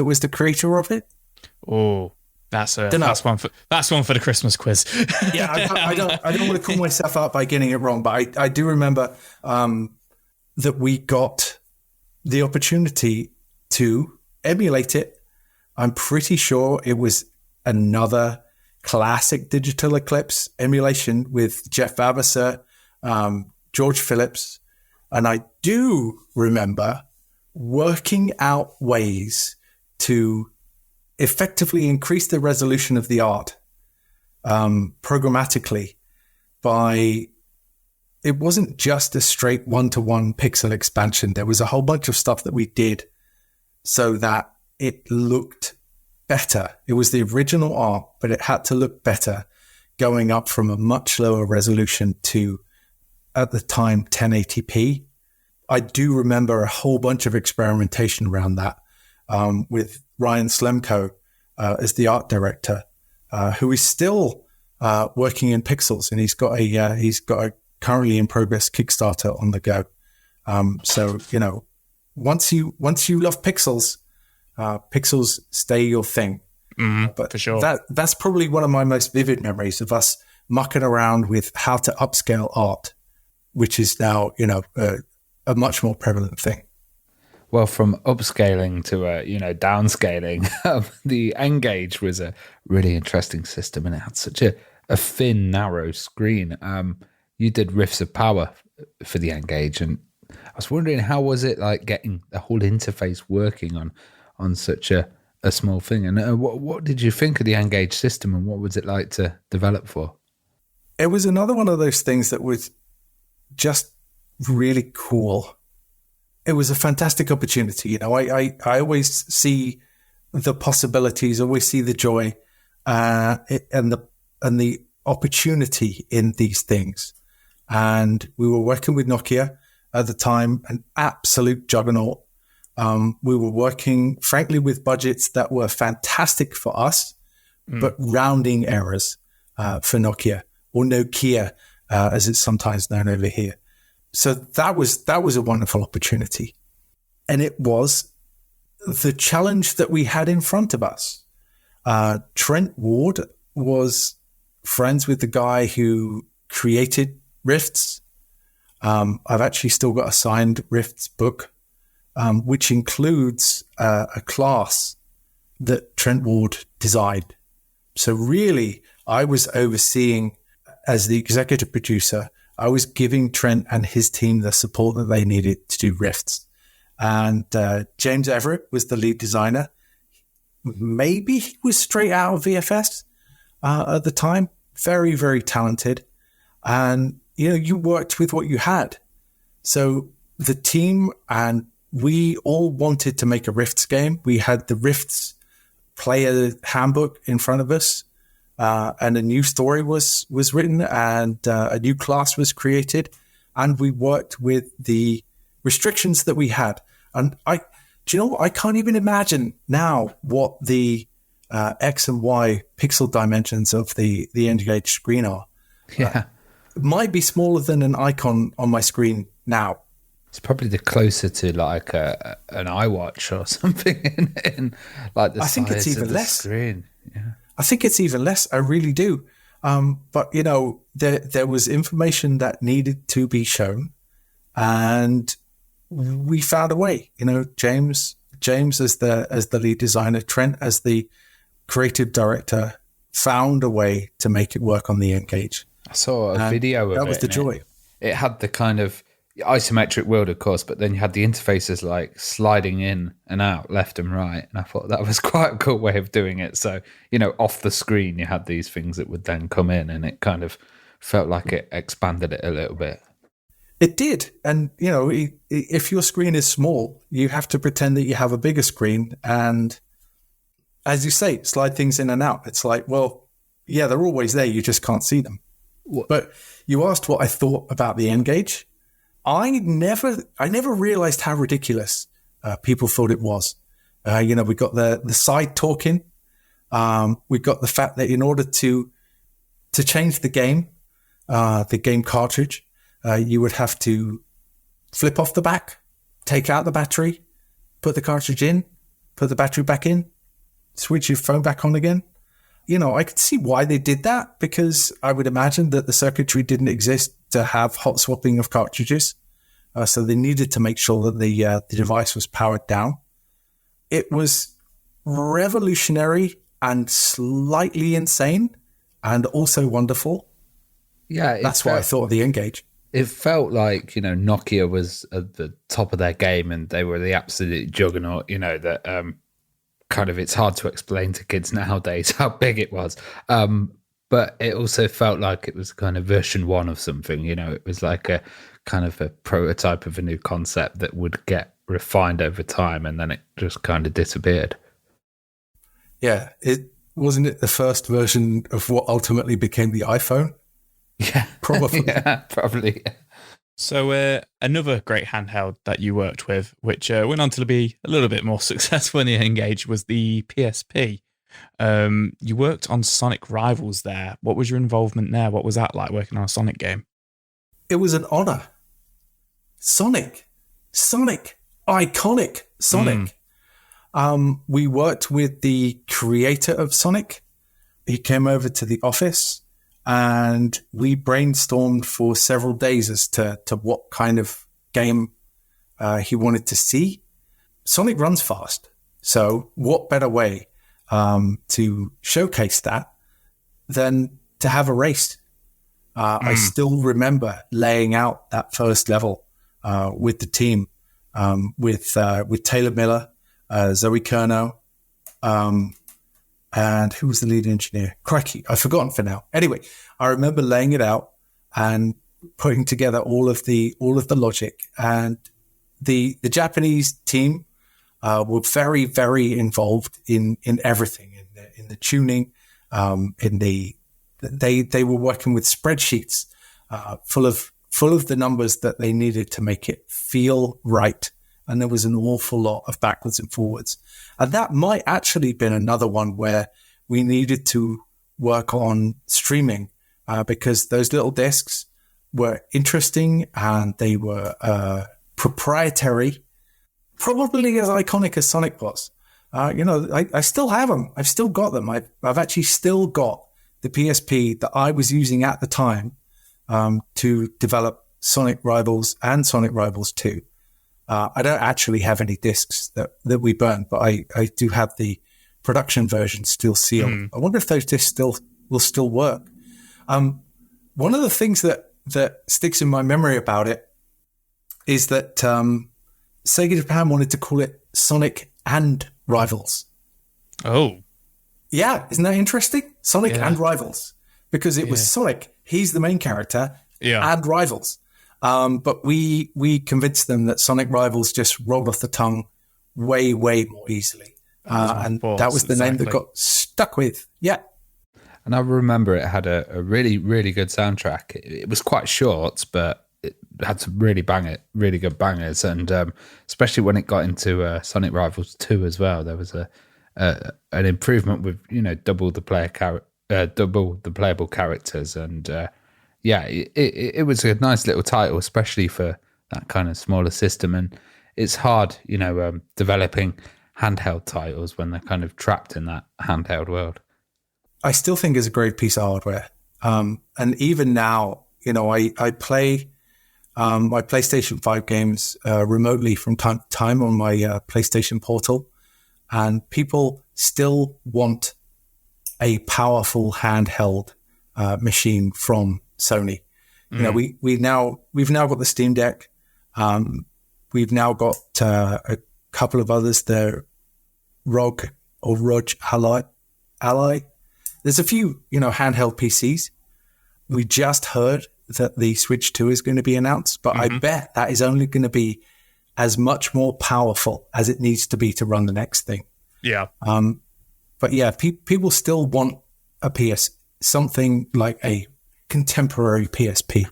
was the creator of it? Oh, that's one for the Christmas quiz. Yeah, I don't want to call myself out by getting it wrong, but I do remember that we got the opportunity to emulate it. I'm pretty sure it was another classic Digital Eclipse emulation with Jeff Vavasor, George Phillips, and I do remember working out ways to effectively increase the resolution of the art programmatically by, it wasn't just a straight 1-to-1 pixel expansion. There was a whole bunch of stuff that we did so that it looked better. It was the original art, but it had to look better, going up from a much lower resolution to, at the time, 1080p. I do remember a whole bunch of experimentation around that, with Ryan Slemko as the art director, who is still working in pixels, and he's got a currently in progress Kickstarter on the go. So once you love pixels, pixels stay your thing. But for sure, that's probably one of my most vivid memories of us mucking around with how to upscale art, which is now a much more prevalent thing. Well, from upscaling to downscaling, the N-Gage was a really interesting system, and it had such a thin, narrow screen. You did Rifts of Power for the N-Gage, and I was wondering, how was it like getting the whole interface working on such a small thing? And what did you think of the N-Gage system, and what was it like to develop for? It was another one of those things that was just really cool. It was a fantastic opportunity. I always see the possibilities, always see the joy, and the opportunity in these things. And we were working with Nokia at the time, an absolute juggernaut. We were working, frankly, with budgets that were fantastic for us, but rounding errors for Nokia, or Nokia, as it's sometimes known over here. So that was a wonderful opportunity. And it was the challenge that we had in front of us. Trent Ward was friends with the guy who created Rifts. I've actually still got a signed Rifts book, which includes a class that Trent Ward designed. So really, I was overseeing, as the executive producer, I was giving Trent and his team the support that they needed to do Rifts. And James Everett was the lead designer. Maybe he was straight out of VFS at the time. Very, very talented. And, you worked with what you had. So the team and we all wanted to make a Rifts game. We had the Rifts player handbook in front of us, and a new story was written, and a new class was created. And we worked with the restrictions that we had. And I can't even imagine now what the X and Y pixel dimensions of the N-Gage screen are. Yeah. It might be smaller than an icon on my screen now. It's probably the closer to like an iWatch or something in like the I think size it's even of the less. screen. Yeah. I think it's even less. I really do. But there was information that needed to be shown, and we found a way. James as the lead designer, Trent as the creative director, found a way to make it work on the N-Gage. I saw a video of it. That was the joy. It had the kind of isometric world, of course, but then you had the interfaces like sliding in and out, left and right. And I thought that was quite a cool way of doing it. So, off the screen, you had these things that would then come in, and it kind of felt like it expanded it a little bit. It did. And, if your screen is small, you have to pretend that you have a bigger screen. And as you say, slide things in and out. It's like, well, yeah, they're always there. You just can't see them. But you asked what I thought about the N-Gage. I never realized how ridiculous people thought it was. We got the side talking. We got the fact that in order to change the game cartridge, you would have to flip off the back, take out the battery, put the cartridge in, put the battery back in, switch your phone back on again. I could see why they did that, because I would imagine that the circuitry didn't exist to have hot swapping of cartridges. So they needed to make sure that the device was powered down. It was revolutionary and slightly insane, and also wonderful. Yeah. That's why I thought of the N-Gage. It felt like, Nokia was at the top of their game and they were the absolute juggernaut, that kind of, it's hard to explain to kids nowadays how big it was. But it also felt like it was kind of version 1 of something, it was like a kind of a prototype of a new concept that would get refined over time, and then it just kind of disappeared. Yeah. Wasn't it the first version of what ultimately became the iPhone? Yeah. Probably. Yeah, probably. Yeah. So another great handheld that you worked with, which went on to be a little bit more successful in the N-Gage, was the PSP. You worked on Sonic Rivals there. What was your involvement there? What was that like, working on a Sonic game? It was an honor. Sonic, iconic Sonic. We worked with the creator of Sonic. He came over to the office, and we brainstormed for several days as to what kind of game he wanted to see. Sonic runs fast. So what better way to showcase that than to have a race? I still remember laying out that first level with the team, with Taylor Miller, Zoe Kerno, and who was the lead engineer? Quirky, I've forgotten for now. Anyway, I remember laying it out and putting together all of the logic. And the Japanese team were very, very involved in everything, in the tuning, they were working with spreadsheets full of the numbers that they needed to make it feel right and there was an awful lot of backwards and forwards. And that might actually been another one where we needed to work on streaming because those little discs were interesting and they were proprietary, probably as iconic as Sonic was. I still have them. I've still got them. I've actually still got the PSP that I was using at the time to develop Sonic Rivals and Sonic Rivals 2. I don't actually have any discs that we burned, but I do have the production version still sealed. I wonder if those discs will still work. One of the things that sticks in my memory about it is that Sega Japan wanted to call it Sonic and Rivals. Oh. Yeah, isn't that interesting? Sonic and Rivals. Because it was Sonic, he's the main character, and Rivals. But we convinced them that Sonic Rivals just rolled off the tongue way, way more easily. And that was the name that got stuck with. Yeah. And I remember it had a really, really good soundtrack. It was quite short, but it had some really good bangers. And especially when it got into Sonic Rivals 2 as well, there was an improvement with, double the playable characters. And it was a nice little title, especially for that kind of smaller system. And it's hard, developing handheld titles when they're kind of trapped in that handheld world. I still think it's a great piece of hardware. And even now, I play my PlayStation 5 games remotely from time to time on my PlayStation Portal, and people still want a powerful handheld machine from Sony. We've now got the Steam Deck. We've now got a couple of others. The ROG Ally. There's a few, handheld PCs. We just heard that the Switch 2 is going to be announced, but I bet that is only going to be as much more powerful as it needs to be to run the next thing. Yeah. But yeah, people still want something like a contemporary PSP.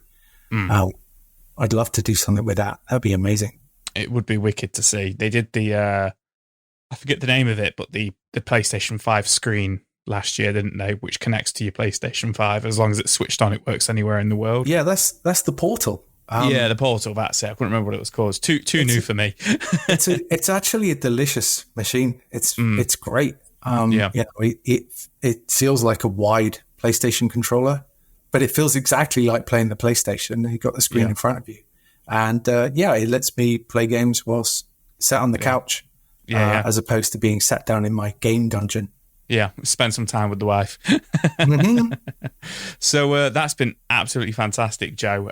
I'd love to do something with that. That'd be amazing. It would be wicked to see. They did the, I forget the name of it, but the PlayStation 5 screen last year, didn't they? Which connects to your PlayStation 5. As long as it's switched on, it works anywhere in the world. Yeah, that's the Portal. The Portal, that's it. I couldn't remember what it was called. It's too new for me. it's actually a delicious machine. It's great. It feels like a wide PlayStation controller, but it feels exactly like playing the PlayStation. You've got the screen in front of you. And it lets me play games whilst sat on the couch, as opposed to being sat down in my game dungeon. Yeah, spend some time with the wife. So that's been absolutely fantastic, Joe.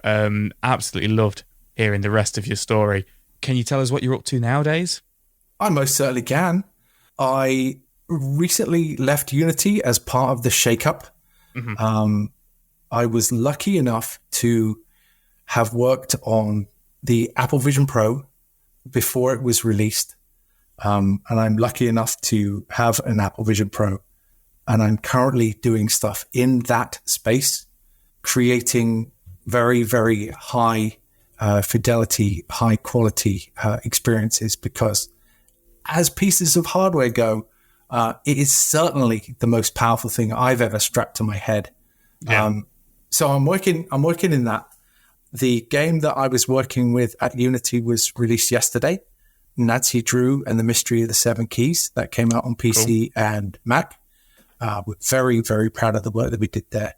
Absolutely loved hearing the rest of your story. Can you tell us what you're up to nowadays? I most certainly can. I recently left Unity as part of the shakeup. I was lucky enough to have worked on the Apple Vision Pro before it was released. And I'm lucky enough to have an Apple Vision Pro. And I'm currently doing stuff in that space, creating very, very high fidelity, high quality experiences, because as pieces of hardware go, it is certainly the most powerful thing I've ever strapped to my head. Yeah. So I'm working in that. The game that I was working with at Unity was released yesterday. Nancy Drew and the Mystery of the Seven Keys, that came out on PC and Mac. We're very, very proud of the work that we did there.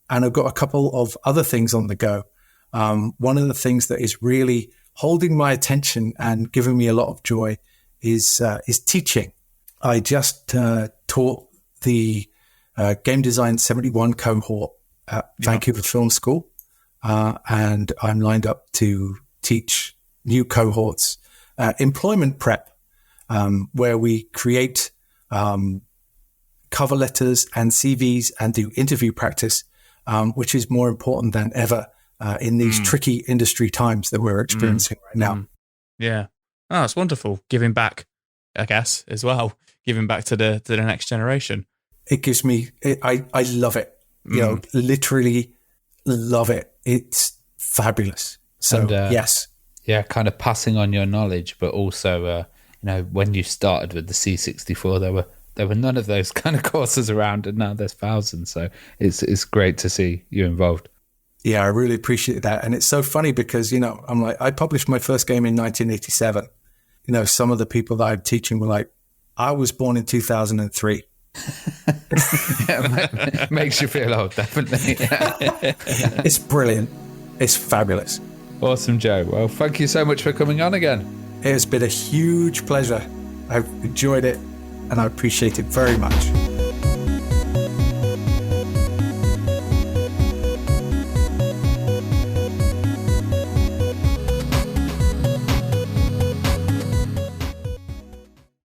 And I've got a couple of other things on the go. One of the things that is really holding my attention and giving me a lot of joy is teaching. I just taught the Game Design 71 cohort at Vancouver Film School. And I'm lined up to teach new cohorts employment prep, where we create cover letters and CVs and do interview practice, which is more important than ever in these tricky industry times that we're experiencing right now. Yeah. Oh, it's wonderful. Giving back, I guess, as well. Giving back to the next generation. It gives me, I love it. Literally love it. It's fabulous. So, yes. Yeah, kind of passing on your knowledge, but also, when you started with the C64, there were none of those kind of courses around, and now there's thousands. So it's great to see you involved. Yeah, I really appreciate that. And it's so funny because, I published my first game in 1987. Some of the people that I'm teaching were like, I was born in 2003. Yeah, makes you feel old, definitely. It's brilliant. It's fabulous. Awesome, Joe. Well, thank you so much for coming on again. It's been a huge pleasure. I've enjoyed it and I appreciate it very much.